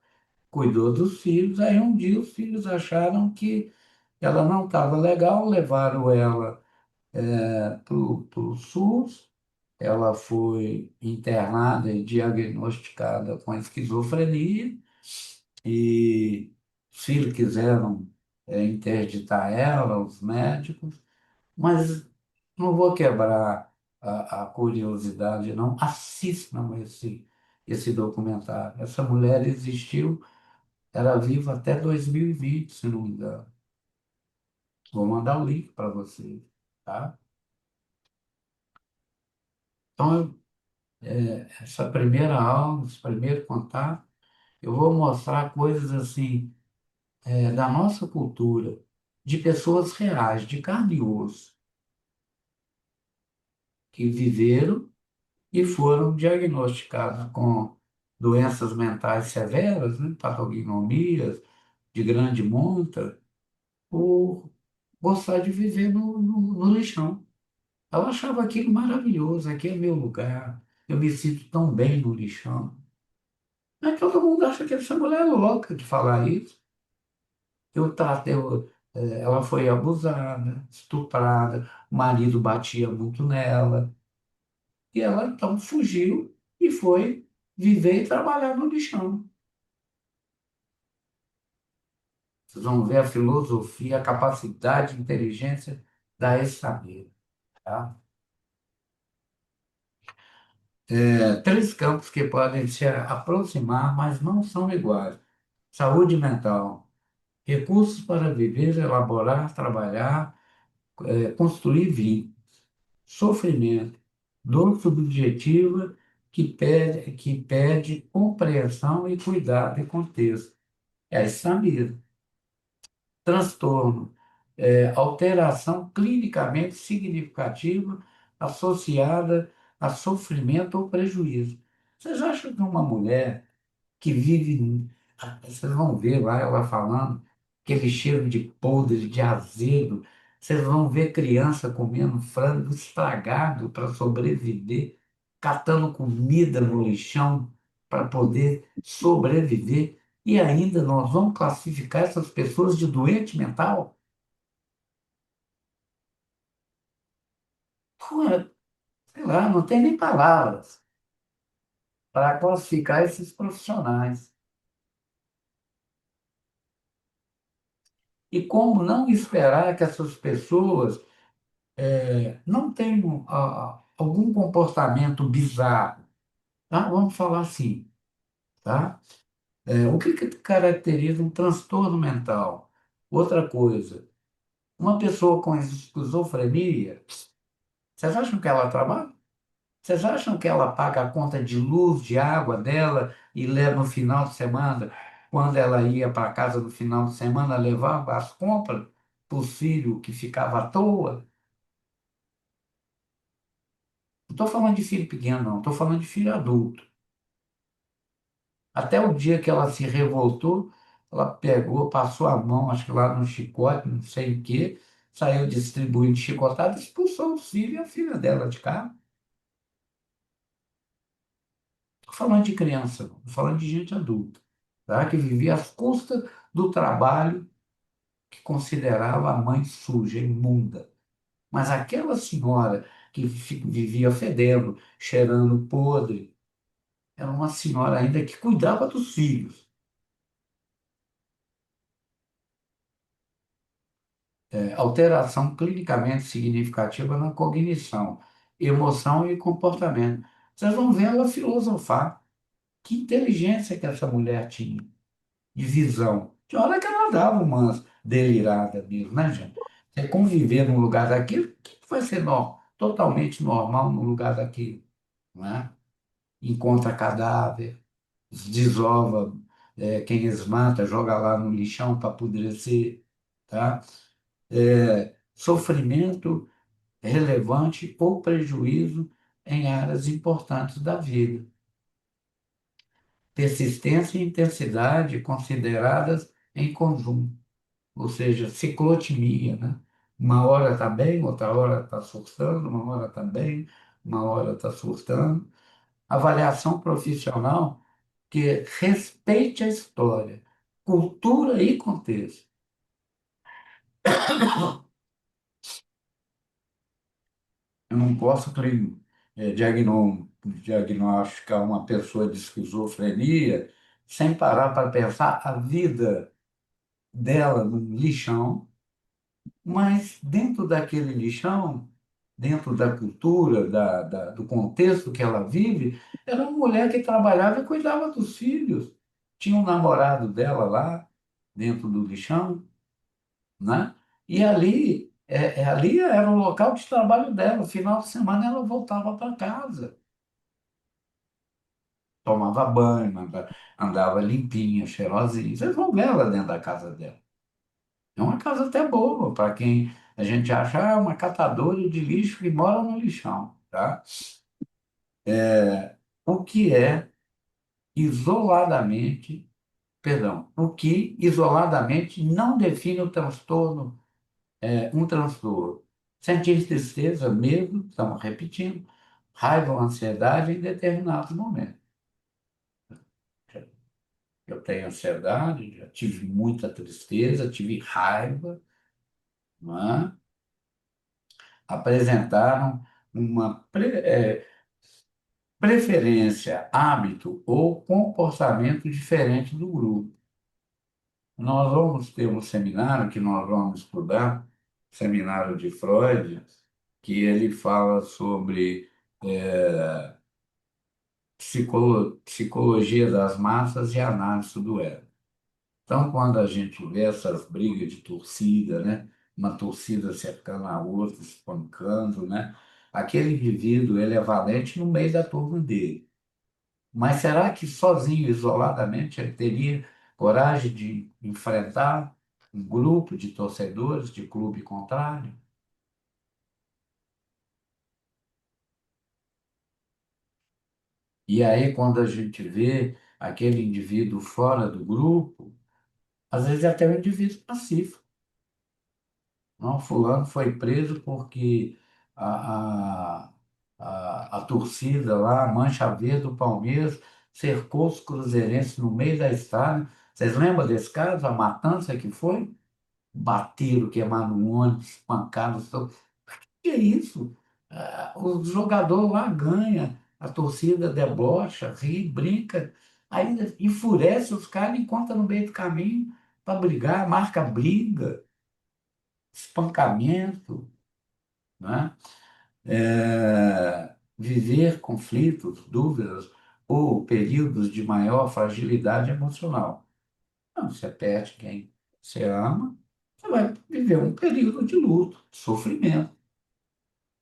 cuidou dos filhos. Aí um dia os filhos acharam que ela não estava legal, levaram ela para o SUS. Ela foi internada e diagnosticada com esquizofrenia e os filhos quiseram interditar ela, os médicos, mas não vou quebrar a curiosidade, não. Assistam esse documentário. Essa mulher existiu, era viva até 2020, se não me engano. Vou mandar o link para vocês, tá? Então, essa primeira aula, esse primeiro contato, eu vou mostrar coisas assim, da nossa cultura, de pessoas reais, de carne e osso, que viveram e foram diagnosticados com doenças mentais severas, né, patognomias de grande monta, por gostar de viver no lixão. Ela achava aquilo maravilhoso, aqui é meu lugar, eu me sinto tão bem no lixão. Mas todo mundo acha que essa mulher é louca de falar isso. Ela foi abusada, estuprada, o marido batia muito nela, e ela então fugiu e foi viver e trabalhar no lixão. Vocês vão ver a filosofia, a capacidade, a inteligência da ex-saber, tá? 3 campos que podem se aproximar, mas não são iguais. Saúde mental, recursos para viver, elaborar, trabalhar, construir vínculos. Sofrimento, dor subjetiva que pede compreensão e cuidado e contexto. É isso mesmo. Transtorno, alteração clinicamente significativa associada a sofrimento ou prejuízo. Vocês acham que uma mulher que vive. Vocês vão ver lá ela falando aquele cheiro de podre, de azedo. Vocês vão ver criança comendo frango estragado para sobreviver, catando comida no lixão para poder sobreviver. E ainda nós vamos classificar essas pessoas de doente mental? Pô, sei lá, não tem nem palavras para classificar esses profissionais. E como não esperar que essas pessoas não tenham algum comportamento bizarro, tá? Vamos falar assim, tá? O que caracteriza um transtorno mental? Outra coisa, uma pessoa com esquizofrenia, vocês acham que ela trabalha? Vocês acham que ela paga a conta de luz, de água dela e leva no final de semana, quando ela ia para casa no final de semana, levava as compras para o filho que ficava à toa? Não estou falando de filho pequeno, não, estou falando de filho adulto. Até o dia que ela se revoltou, ela pegou, passou a mão, acho que lá no chicote, não sei o quê, saiu distribuindo chicotada, expulsou o filho e a filha dela de casa. Estou falando de criança, estou falando de gente adulta, tá? Que vivia às custas do trabalho que considerava a mãe suja, imunda. Mas aquela senhora que vivia fedendo, cheirando podre, era uma senhora ainda que cuidava dos filhos. Alteração clinicamente significativa na cognição, emoção e comportamento. Vocês vão ver ela filosofar. Que inteligência que essa mulher tinha, de visão. De hora que ela dava umas deliradas mesmo, né, gente? Você conviver num lugar daquele, o que vai ser totalmente normal num lugar daquele, né? Encontra cadáver, desova, quem eles matam, joga lá no lixão para apodrecer, tá? Sofrimento relevante ou prejuízo em áreas importantes da vida. Persistência e intensidade consideradas em conjunto, ou seja, ciclotimia, né? Uma hora está bem, outra hora está surtando, uma hora está bem, uma hora está surtando. Avaliação profissional que respeite a história, cultura e contexto. Eu não posso diagnosticar uma pessoa de esquizofrenia sem parar para pensar a vida dela num lixão, mas dentro daquele lixão, dentro da cultura, do contexto que ela vive, era uma mulher que trabalhava e cuidava dos filhos. Tinha um namorado dela lá, dentro do lixão, né? E ali era o local de trabalho dela. Final de semana ela voltava para casa, tomava banho, andava limpinha, cheirosinha. Vocês vão ver ela dentro da casa dela. É uma casa até boa, para quem a gente acha uma catadora de lixo que mora no lixão, tá? O que é isoladamente, perdão, o que isoladamente não define o transtorno, um transtorno. Sentir tristeza, medo, estamos repetindo, raiva ou ansiedade em determinados momentos. Eu tenho ansiedade, já tive muita tristeza, tive raiva, não é? Apresentaram uma preferência, hábito ou comportamento diferente do grupo. Nós vamos ter um seminário que nós vamos estudar, seminário de Freud, que ele fala sobre psicologia das massas e análise do ego. Então, quando a gente vê essas brigas de torcida, né? Uma torcida cercando a outra, espancando, né? Aquele indivíduo, ele é valente no meio da turma dele. Mas será que sozinho, isoladamente, ele teria coragem de enfrentar um grupo de torcedores de clube contrário? E aí, quando a gente vê aquele indivíduo fora do grupo, às vezes é até um indivíduo pacífico. Não, fulano foi preso porque a torcida lá, a Mancha Verde do Palmeiras, cercou os cruzeirenses no meio da estrada. Vocês lembram desse caso, a matança que foi? Bateram, queimaram um ônibus, espancaram. Que é isso? O jogador lá ganha, a torcida debocha, ri, brinca, ainda enfurece os caras e encontra no meio do caminho para brigar, marca briga, espancamento, né? Viver conflitos, dúvidas ou períodos de maior fragilidade emocional. Não, você perde quem você ama, você vai viver um período de luto, de sofrimento,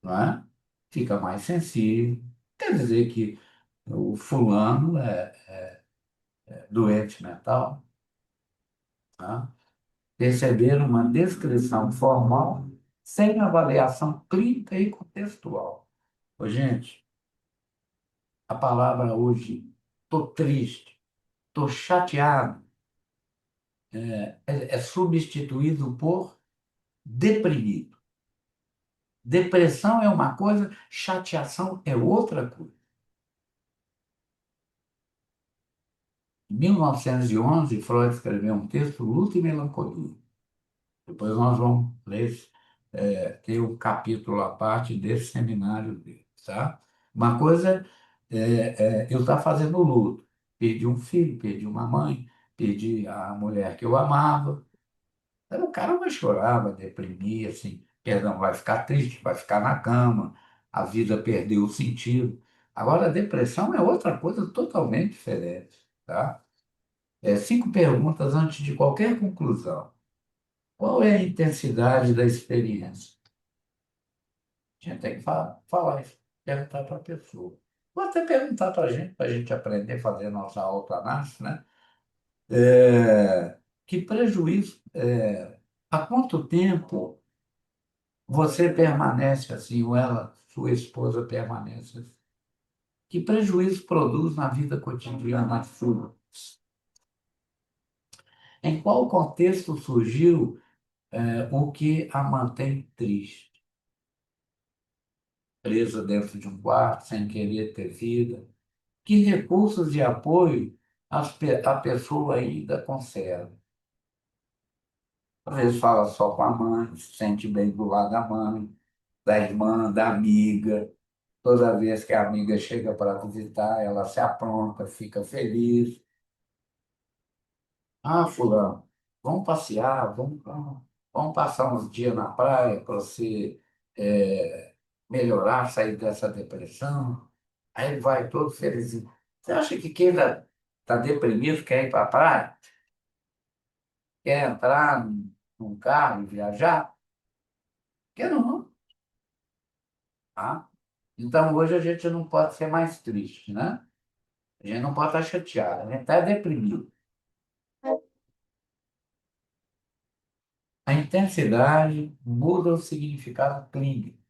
não é? Fica mais sensível. Quer dizer que o fulano é doente mental, tá? Receber uma descrição formal sem avaliação clínica e contextual. Ô, gente, a palavra hoje, tô triste, tô chateado, é substituído por deprimido. Depressão é uma coisa, chateação é outra coisa. Em 1911, Freud escreveu um texto, Luto e Melancolia. Depois nós vamos ler, ter um capítulo à parte desse seminário dele, tá? Uma coisa eu estar fazendo luto. Perdi um filho, perdi uma mãe, perdi a mulher que eu amava. Aí o cara vai chorar, vai deprimir, assim, perdão, vai ficar triste, vai ficar na cama, a vida perdeu o sentido. Agora, a depressão é outra coisa totalmente diferente, tá? 5 perguntas antes de qualquer conclusão. Qual é a intensidade da experiência? A gente tem que falar isso, perguntar para a pessoa. Ou até perguntar para a gente aprender a fazer nossa autoanálise, né? Que prejuízo, há quanto tempo você permanece assim, ou ela, sua esposa, permanece assim? Que prejuízo produz na vida cotidiana sua? Em qual contexto surgiu, o que a mantém triste? Presa dentro de um quarto, sem querer ter vida? Que recursos de apoio a pessoa ainda conserva? Às vezes fala só com a mãe, se sente bem do lado da mãe, da irmã, da amiga. Toda vez que a amiga chega para visitar, ela se apronta, fica feliz. Ah, fulano, vamos passear, vamos passar uns dias na praia para você melhorar, sair dessa depressão. Aí ele vai todo felizinho. Você acha que quem está deprimido quer ir para a praia? Quer entrar num carro e viajar? Quer não, tá? Então hoje a gente não pode ser mais triste, né? A gente não pode estar chateado, a gente está deprimido. A intensidade muda o significado clínico.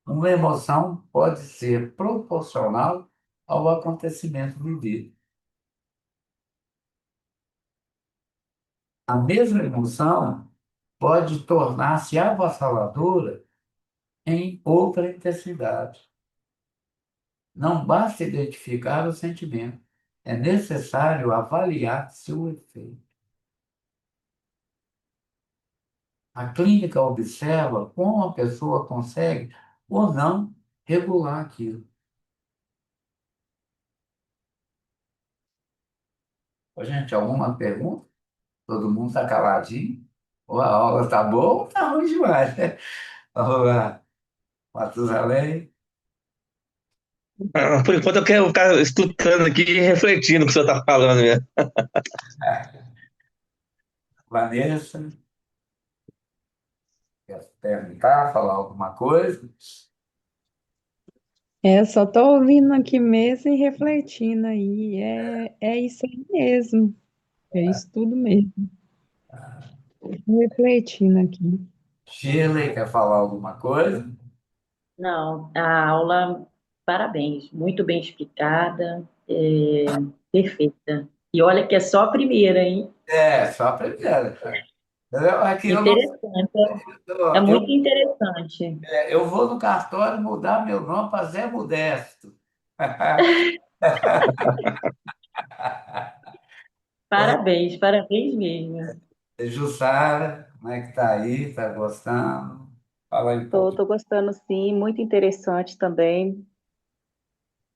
Uma emoção pode ser proporcional ao acontecimento vivido. A mesma emoção pode tornar-se avassaladora em outra intensidade. Não basta identificar o sentimento, é necessário avaliar seu efeito. A clínica observa como a pessoa consegue ou não regular aquilo. Ô, gente, alguma pergunta? Todo mundo está caladinho? Ou a aula está boa ou está ruim demais, né? Vamos lá, Matusalém, Por enquanto eu quero ficar escutando aqui e refletindo o que o senhor está falando mesmo. Vanessa, quer perguntar, falar alguma coisa? Só tô ouvindo aqui mesmo e refletindo aí. É isso aí mesmo. É isso tudo mesmo. Refletindo aqui. Shirley, quer falar alguma coisa? Não, a aula, parabéns, muito bem explicada, perfeita. E olha que é só a primeira, hein? Só a primeira. Aqui eu não. Interessante, é Eu, muito interessante. eu vou no cartório mudar meu nome para Zé Modesto. Parabéns, parabéns mesmo. Jussara, como é que tá aí? Tá gostando? Fala aí um Tô, pouquinho. tô gostando sim, muito interessante também.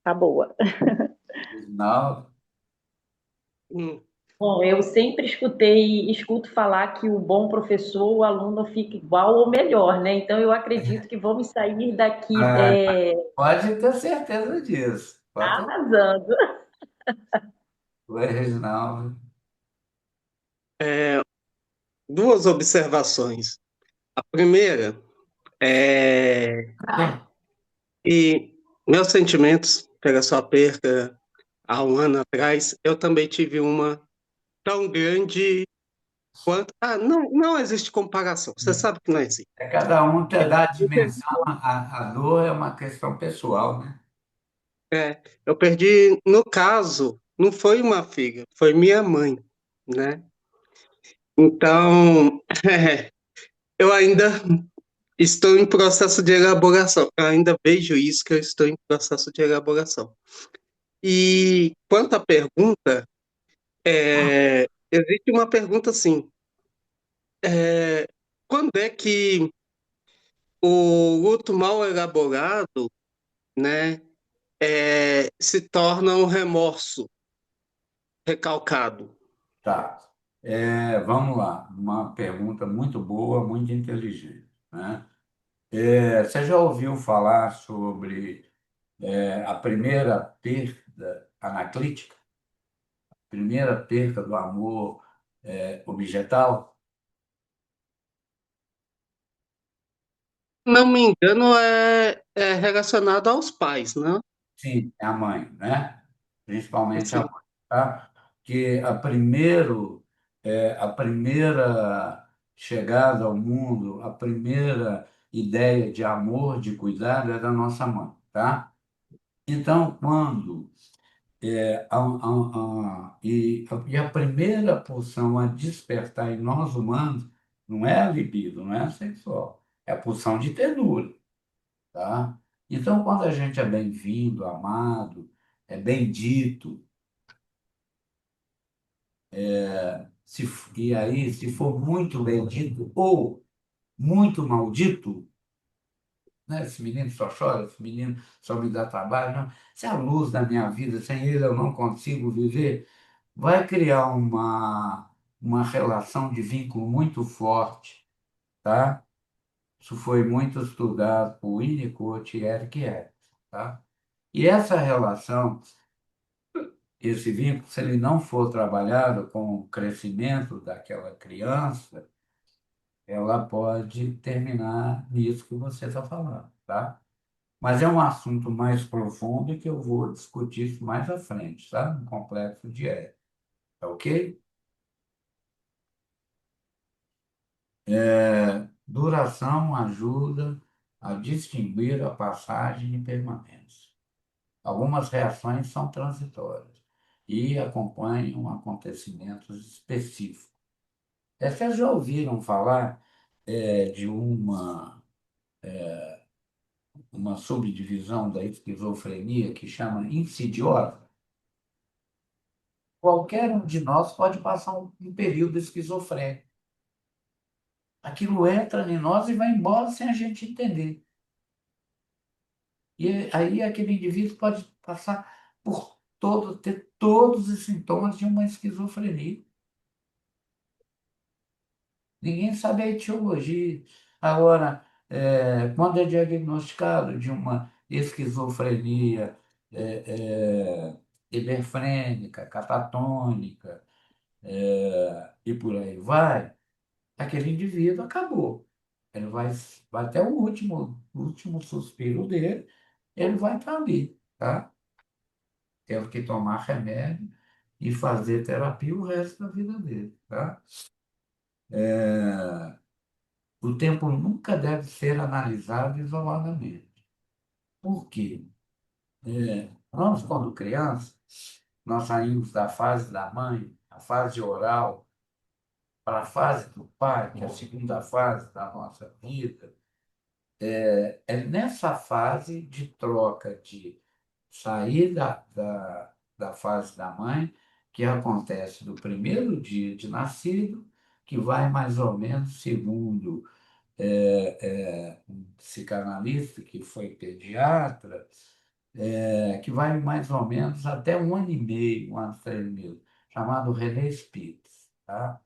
Tá boa. Não, Hum, Bom, eu sempre escuto falar que o bom professor, o aluno fica igual ou melhor, né? Então eu acredito que vamos sair daqui ah, pode ter certeza disso. Pode ter. arrasando. Oi, Reginaldo. duas observações. A primeira é que meus sentimentos pela sua perda há um ano atrás, eu também tive uma tão grande quanto. Ah, não, não existe comparação. Você sabe que não existe. Cada um te dá a Eu perdi, dimensão, a dor é uma questão pessoal, né? eu perdi, no caso, não foi uma filha, foi minha mãe, né? Então, eu ainda estou em processo de elaboração. Eu ainda vejo isso que eu estou em processo de elaboração. E quanto à pergunta, existe uma pergunta assim: é, quando é que o luto mal elaborado, né, se torna um remorso recalcado? Tá. Vamos lá. Uma pergunta muito boa, muito inteligente, né? Você já ouviu falar sobre a primeira perda anaclítica? Primeira perda do amor objetal? Não me engano, é relacionado aos pais, né? Sim, é a mãe, né? Principalmente a Assim, mãe, tá? Que a primeira chegada ao mundo, a primeira ideia de amor, de cuidado é da nossa mãe, tá? Então, quando e a primeira pulsão a despertar em nós humanos não é a libido, não é a sexual, é a pulsão de ternura, tá? Então, quando a gente é bem-vindo, amado, é bendito, e aí, se for muito bendito ou muito maldito, né? Esse menino só chora, esse menino só me dá trabalho, não. Se é a luz da minha vida, sem ele eu não consigo viver, vai criar uma relação de vínculo muito forte, tá? Isso foi muito estudado por Winnicott e Eric Erickson, tá? E essa relação, esse vínculo, se ele não for trabalhado com o crescimento daquela criança, ela pode terminar nisso que você está falando, tá? Mas é um assunto mais profundo e que eu vou discutir isso mais à frente, tá? No complexo de Édipo, tá ok? Duração ajuda a distinguir a passagem e permanência. Algumas reações são transitórias e acompanham acontecimentos específicos. Vocês já ouviram falar de uma subdivisão da esquizofrenia que chama insidiosa? Qualquer um de nós pode passar um período esquizofrênico. Aquilo entra em nós e vai embora sem a gente entender. E aí aquele indivíduo pode passar ter todos os sintomas de uma esquizofrenia. Ninguém sabe a etiologia. Agora, quando é diagnosticado de uma esquizofrenia hiperfrênica, catatônica, e por aí vai, aquele indivíduo acabou. Ele vai até o último suspiro dele, ele vai estar ali, tá? Tendo que tomar remédio e fazer terapia o resto da vida dele, tá? O tempo nunca deve ser analisado isoladamente. Por quê? Nós, quando crianças, nós saímos da fase da mãe, a fase oral, para a fase do pai, que é a segunda fase da nossa vida. É nessa fase de troca de sair da fase da mãe, que acontece do primeiro dia de nascido, que vai mais ou menos, segundo um psicanalista que foi pediatra, que vai mais ou menos até 1 ano e meio, 1 ano e 3 meses, chamado René Spitz, tá?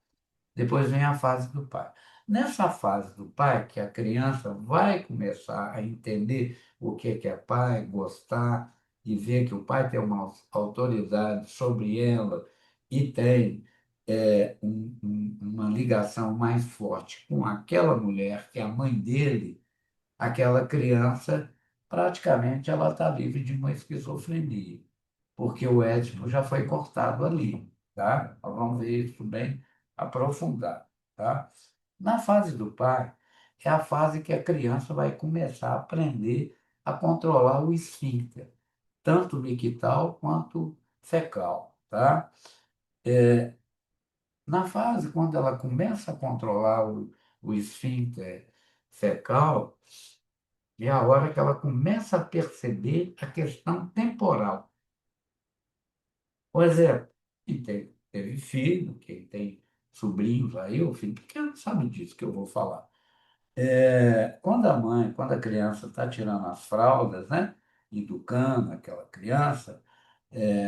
Depois vem a fase do pai. Nessa fase do pai, que a criança vai começar a entender o que é pai, gostar e ver que o pai tem uma autoridade sobre ela e tem uma ligação mais forte com aquela mulher, que é a mãe dele, aquela criança, praticamente ela está livre de uma esquizofrenia, porque o Édipo já foi cortado ali, tá? Nós vamos ver isso bem aprofundado, tá? Na fase do pai, é a fase que a criança vai começar a aprender a controlar o esfíncter, tanto mictal quanto fecal, tá? Na fase quando ela começa a controlar o esfíncter fecal, é a hora que ela começa a perceber a questão temporal. Por exemplo, teve filho, quem tem sobrinhos aí, o filho pequeno sabe disso que eu vou falar. Quando a criança está tirando as fraldas, né, educando aquela criança,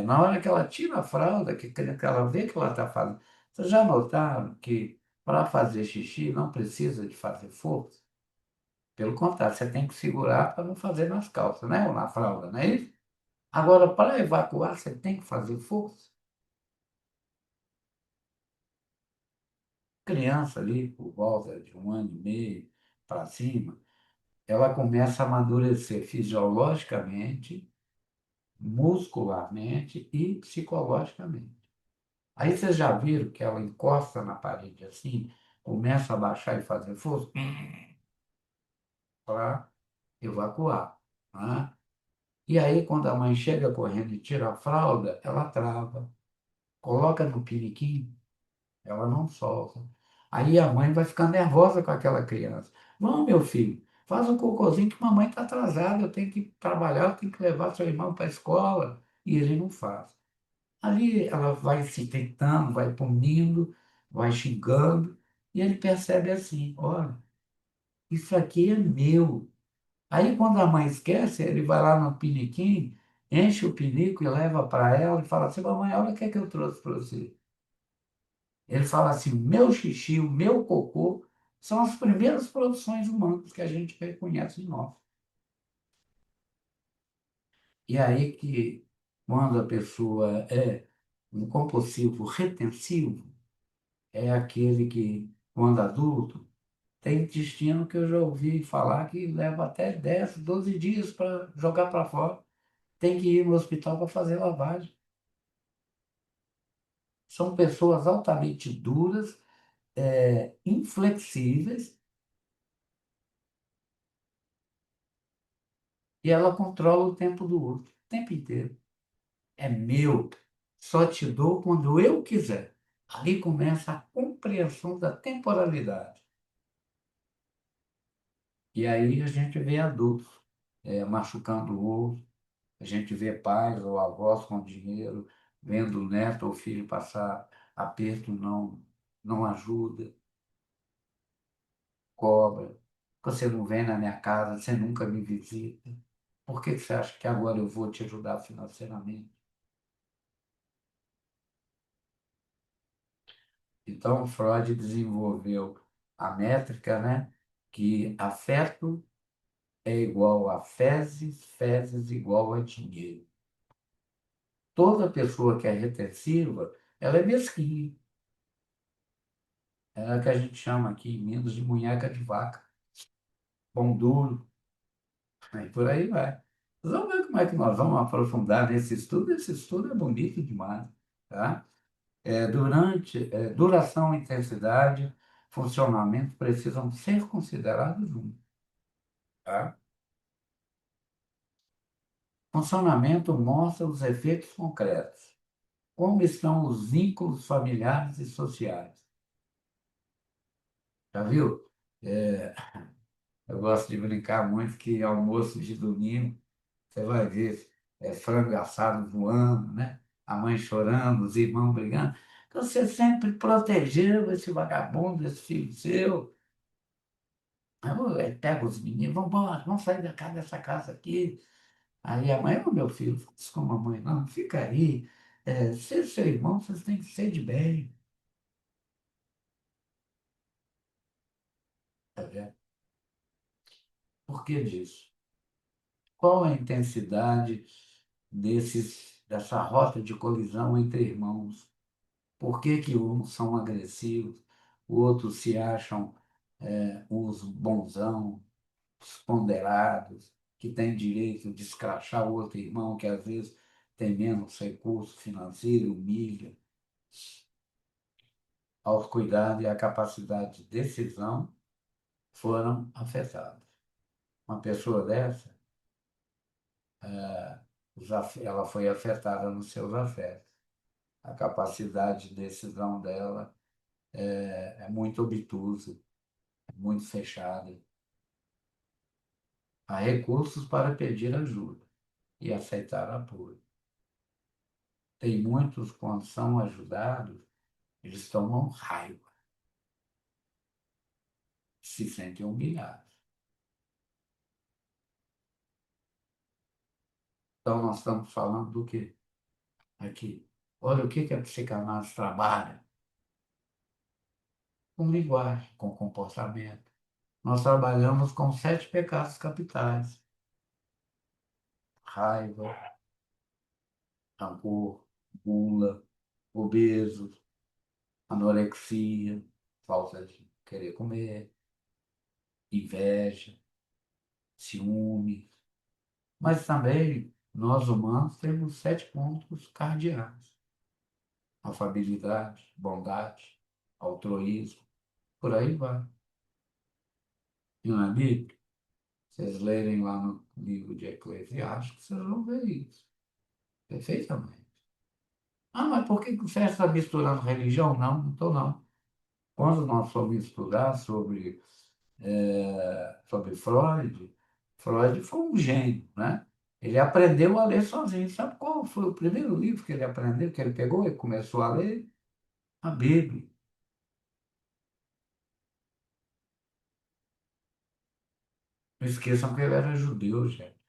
na hora que ela tira a fralda, que ela vê que ela está fazendo. Vocês já notaram que para fazer xixi não precisa de fazer força? Pelo contrário, você tem que segurar para não fazer nas calças, né, ou na fralda, não é isso? Agora, para evacuar, você tem que fazer força. Criança ali, por volta de 1 ano e meio para cima, ela começa a amadurecer fisiologicamente, muscularmente e psicologicamente. Aí vocês já viram que ela encosta na parede assim, começa a baixar e fazer força para evacuar, né? E aí, quando a mãe chega correndo e tira a fralda, ela trava, coloca no piniquinho, ela não solta. Aí a mãe vai ficar nervosa com aquela criança. Não, meu filho, faz um cocôzinho que mamãe está atrasada, eu tenho que trabalhar, eu tenho que levar seu irmão para a escola. E ele não faz. Ali ela vai se tentando, vai punindo, vai xingando, e ele percebe assim: olha, isso aqui é meu. Aí quando a mãe esquece, ele vai lá no piniquinho, enche o pinico e leva para ela e fala assim: mamãe, olha o que é que eu trouxe para você. Ele fala assim: o meu xixi, o meu cocô são as primeiras produções humanas que a gente reconhece em nós. E aí que, quando a pessoa é um compulsivo retensivo, é aquele que, quando adulto, tem intestino que eu já ouvi falar que leva até 10, 12 dias para jogar para fora. Tem que ir no hospital para fazer lavagem. São pessoas altamente duras, inflexíveis, e ela controla o tempo do outro, o tempo inteiro. É meu, só te dou quando eu quiser. Ali começa a compreensão da temporalidade. E aí a gente vê adultos machucando o outro, a gente vê pais ou avós com dinheiro, vendo o neto ou filho passar aperto, não ajuda, cobra. Você não vem na minha casa, você nunca me visita. Por que você acha que agora eu vou te ajudar financeiramente? Então, Freud desenvolveu a métrica, né, que afeto é igual a fezes, fezes igual a dinheiro. Toda pessoa que é retensiva, ela é mesquinha. É o que a gente chama aqui em Minas de munheca de vaca, pão duro, e por aí vai. Vamos ver como é que nós vamos aprofundar nesse estudo. Esse estudo é bonito demais, tá? Duração, intensidade, funcionamento precisam ser considerados juntos, tá? Funcionamento mostra os efeitos concretos. Como estão os vínculos familiares e sociais? Já viu? É, eu gosto de brincar muito que almoço de domingo, você vai ver frango assado voando, né? A mãe chorando, os irmãos brigando. Você sempre protegeu esse vagabundo, esse filho seu. Aí pega os meninos, vamos embora, vamos sair dessa casa aqui. Aí a mãe, ô meu filho, faz isso com a mamãe, não, fica aí. Ser seu irmão, vocês têm que ser de bem. Tá vendo? Por que disso? Qual a intensidade dessa rota de colisão entre irmãos? Por que que uns são agressivos, outros se acham os bonzão, os ponderados, que têm direito de escrachar o outro irmão que às vezes tem menos recurso financeiro, humilha, aos cuidados e a capacidade de decisão foram afetados. Uma pessoa dessa, ela foi afetada nos seus afetos. A capacidade de decisão dela é muito obtusa, muito fechada. Há recursos para pedir ajuda e aceitar apoio. Tem muitos, quando são ajudados, eles tomam raiva, se sentem humilhados. Então, nós estamos falando do quê? Aqui. Olha o que a psicanálise trabalha com linguagem, com comportamento. Nós trabalhamos com 7 pecados capitais: raiva, rancor, gula, obeso, anorexia, falta de querer comer, inveja, ciúme. Mas também nós humanos temos 7 pontos cardeais: afabilidade, bondade, altruísmo, por aí vai. E não é Bíblia? Vocês lerem lá no livro de Eclesiastes, vocês vão ver isso perfeitamente. Ah, mas por que você está misturando religião? Não, não estou não. Quando nós fomos estudar sobre Freud, Freud foi um gênio, né? Ele aprendeu a ler sozinho. Sabe qual foi o primeiro livro que ele aprendeu, que ele pegou e começou a ler? A Bíblia. Não esqueçam que ele era judeu, gente.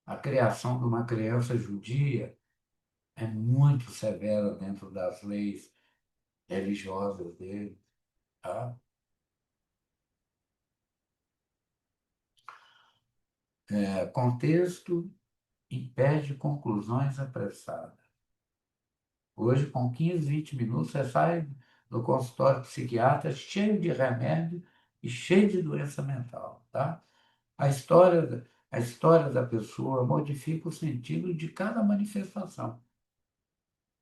A criação de uma criança judia é muito severa dentro das leis religiosas dele, tá? Contexto impede conclusões apressadas. Hoje, com 15, 20 minutos, você sai do consultório psiquiatra cheio de remédio e cheio de doença mental, tá? A história da pessoa modifica o sentido de cada manifestação.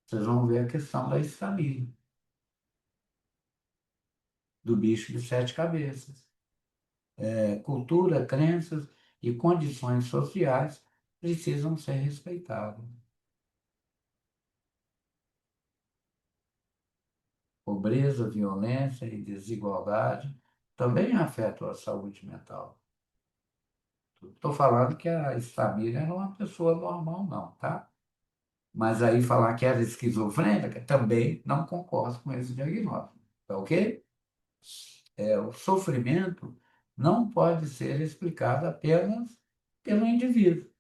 Vocês vão ver a questão da estamina, do bicho de 7 cabeças. Cultura, crenças e condições sociais precisam ser respeitadas. Pobreza, violência e desigualdade também afetam a saúde mental. Estou falando que a Stamira era uma pessoa normal, não, tá? Mas aí falar que era esquizofrênica, também não concordo com esse diagnóstico, tá ok? O sofrimento não pode ser explicado apenas pelo indivíduo.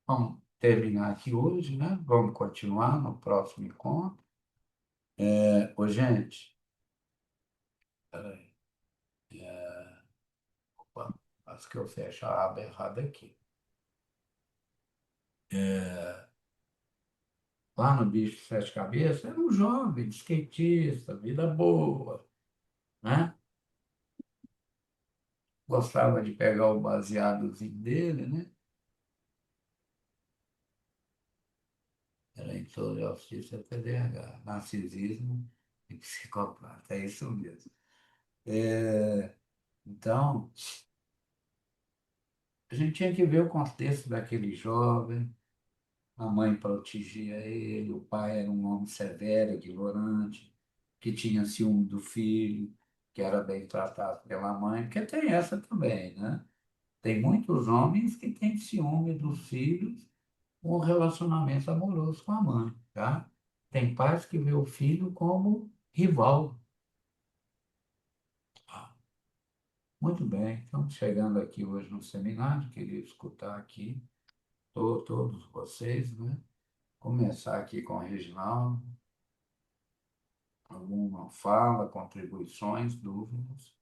Vamos terminar aqui hoje, né? Vamos continuar no próximo encontro. Ô, gente, peraí. Opa, acho que eu fecho a aba errada aqui. Lá no Bicho de Sete Cabeças, era um jovem, skatista, vida boa, né? Gostava de pegar o baseadozinho dele, né? Era intolerância, autismo, TDAH, narcisismo e psicopata, é isso mesmo. Então, a gente tinha que ver o contexto daquele jovem. A mãe protegia ele, o pai era um homem severo, ignorante, que tinha ciúme do filho, que era bem tratado pela mãe, porque tem essa também, né? Tem muitos homens que têm ciúme dos filhos com relacionamento amoroso com a mãe, tá? Tem pais que vê o filho como rival. Ah, muito bem, estamos chegando aqui hoje no seminário, queria escutar aqui todos vocês, né? Começar aqui com o Reginaldo. Alguma fala, contribuições, dúvidas?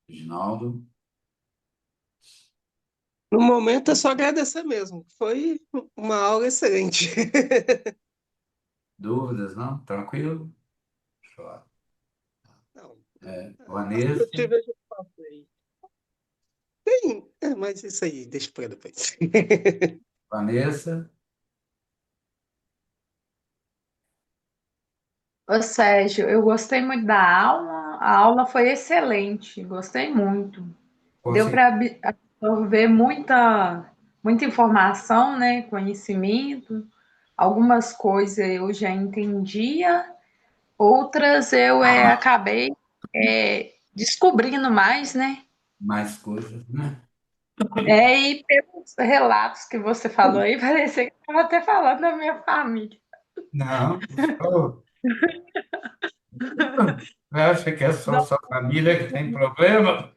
Reginaldo, No momento é só agradecer mesmo. Foi uma aula excelente. dúvidas, não? Tranquilo? Show. Não, as que eu Vanessa, tive eu já passei. Tem, mas isso aí, deixa para depois. Vanessa, Ô Sérgio, eu gostei muito da aula, a aula foi excelente, gostei muito. Deu consegui, para absorver muita. muita informação, né? Conhecimento. Algumas coisas eu já entendia, outras eu acabei descobrindo mais, né? Mais coisas, né? E pelos relatos que você falou aí, parecia que estava até falando da minha família. Não, você acha que é só Não. sua família que tem problema?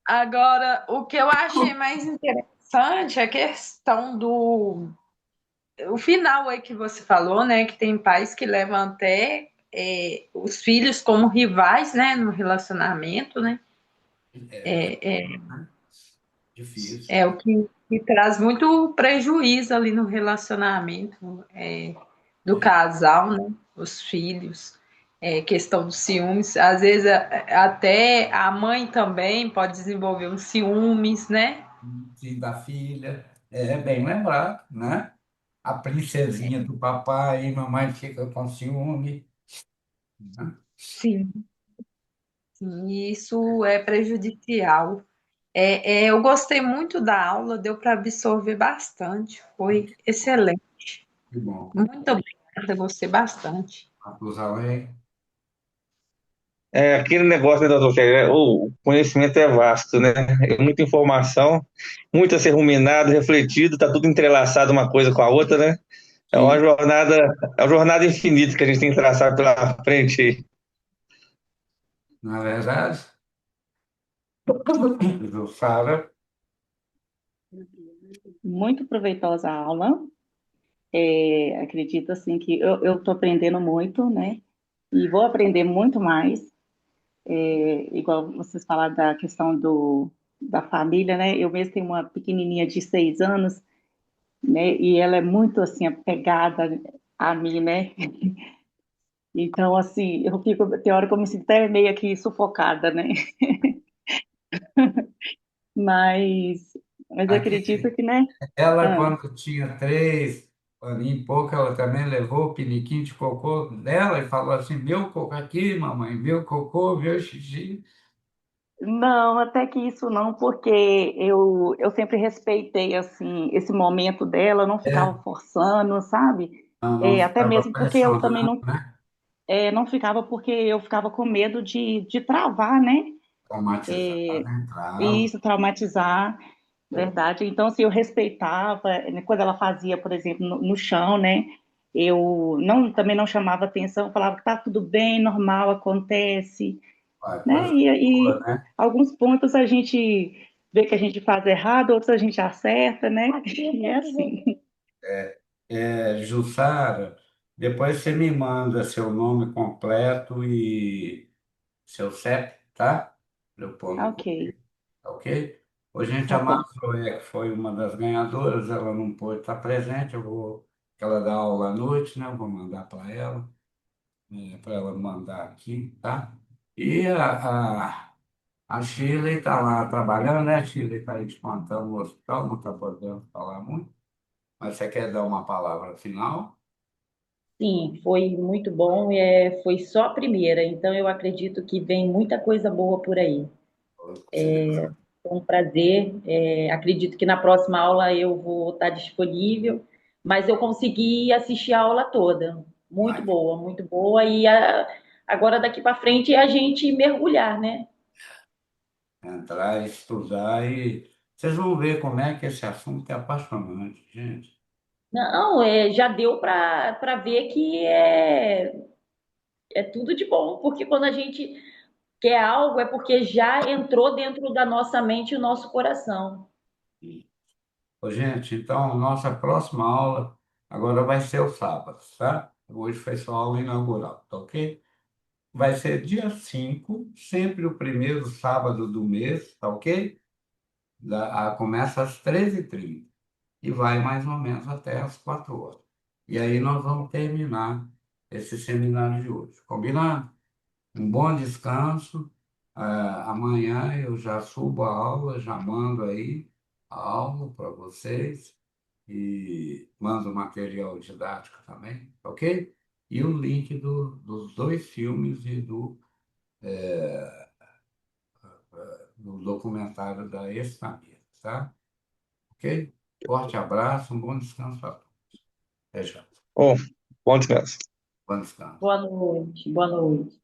Agora, o que eu achei mais interessante é a questão do o final aí que você falou, né? Que tem pais que levam até os filhos como rivais, né? No relacionamento, né? Né? Difícil. É o que traz muito prejuízo ali no relacionamento do casal, né? Os filhos, questão dos ciúmes. Às vezes até a mãe também pode desenvolver uns ciúmes, né? Filho da filha, é bem lembrado, né? A princesinha do papai, mamãe fica com ciúme, né? Sim, sim, e isso é prejudicial. Eu gostei muito da aula, deu para absorver bastante, foi excelente. Que bom. Muito obrigada, gostei bastante. Matusalém, É aquele negócio, né, doutor Kelly? O conhecimento é vasto, né? É muita informação, muito a ser ruminado, refletido, tá tudo entrelaçado uma coisa com a outra, né? sim, É uma jornada infinita que a gente tem que traçar pela frente aí. na verdade, do Sara, Muito proveitosa a aula. Acredito assim que eu estou aprendendo muito, né? E vou aprender muito mais. Igual vocês falaram da questão da família, né? Eu mesmo tenho uma pequenininha de 6 anos, né? E ela é muito assim apegada a mim, né? Então, assim, tem hora que eu me sinto até meio aqui sufocada, né? Mas, mas acredito aqui, que, né? ela Ah, quando tinha 3 aninhos e pouco, ela também levou o piniquinho de cocô dela e falou assim, meu cocô aqui, mamãe, meu cocô, meu xixi. não, até que isso não, porque eu sempre respeitei, assim, esse momento dela, eu não ficava É, forçando, sabe? não Até ficava mesmo porque eu também pressionando, não, né? não ficava, porque eu ficava com medo de travar, né? Traumatizar, É, né? e Trava. isso, traumatizar, verdade. Então, assim, eu respeitava, né, quando ela fazia, por exemplo, no chão, né? Eu não, também não chamava atenção, falava que tá tudo bem, normal, acontece, Vai, né? coisa boa, E né? alguns pontos a gente vê que a gente faz errado, outros a gente acerta, né? E é assim. Jussara, depois você me manda seu nome completo e seu CEP, tá? Pra eu pôr no Ok, correio, tá ok? Hoje a gente, tá a bom. Zoe, que foi uma das ganhadoras, ela não pôde estar presente, que ela dá aula à noite, né? Eu vou mandar para ela, para ela mandar aqui, tá? E a Shirley está lá trabalhando, né? A Shirley está aí descontando no hospital, não está podendo falar muito, mas você quer dar uma palavra final? Sim, foi muito bom. Foi só a primeira, então eu acredito que vem muita coisa boa por aí. Com certeza. Foi um prazer. Acredito que na próxima aula eu vou estar disponível, mas eu consegui assistir a aula toda. Vai Muito boa. E agora daqui para frente é a gente mergulhar, né? entrar, estudar e vocês vão ver como é que esse assunto é apaixonante, gente. Não, já deu para ver que é tudo de bom, porque quando a gente quer algo é porque já entrou dentro da nossa mente e o nosso coração. Ô, gente, então, nossa próxima aula agora vai ser o sábado, tá? Hoje foi só a aula inaugural, tá ok? Vai ser dia 5, sempre o primeiro sábado do mês, tá ok? Começa às 13h30 e vai mais ou menos até às 4 horas. E aí nós vamos terminar esse seminário de hoje, combinado? Um bom descanso. Amanhã eu já subo a aula, já mando aí a aula para vocês e mando o material didático também, ok? E o link dos dois filmes e do documentário da ex-família, tá? Ok? Forte abraço, um bom descanso a todos. Até já. Bom, bom descanso. Bom descanso. Boa noite, boa noite.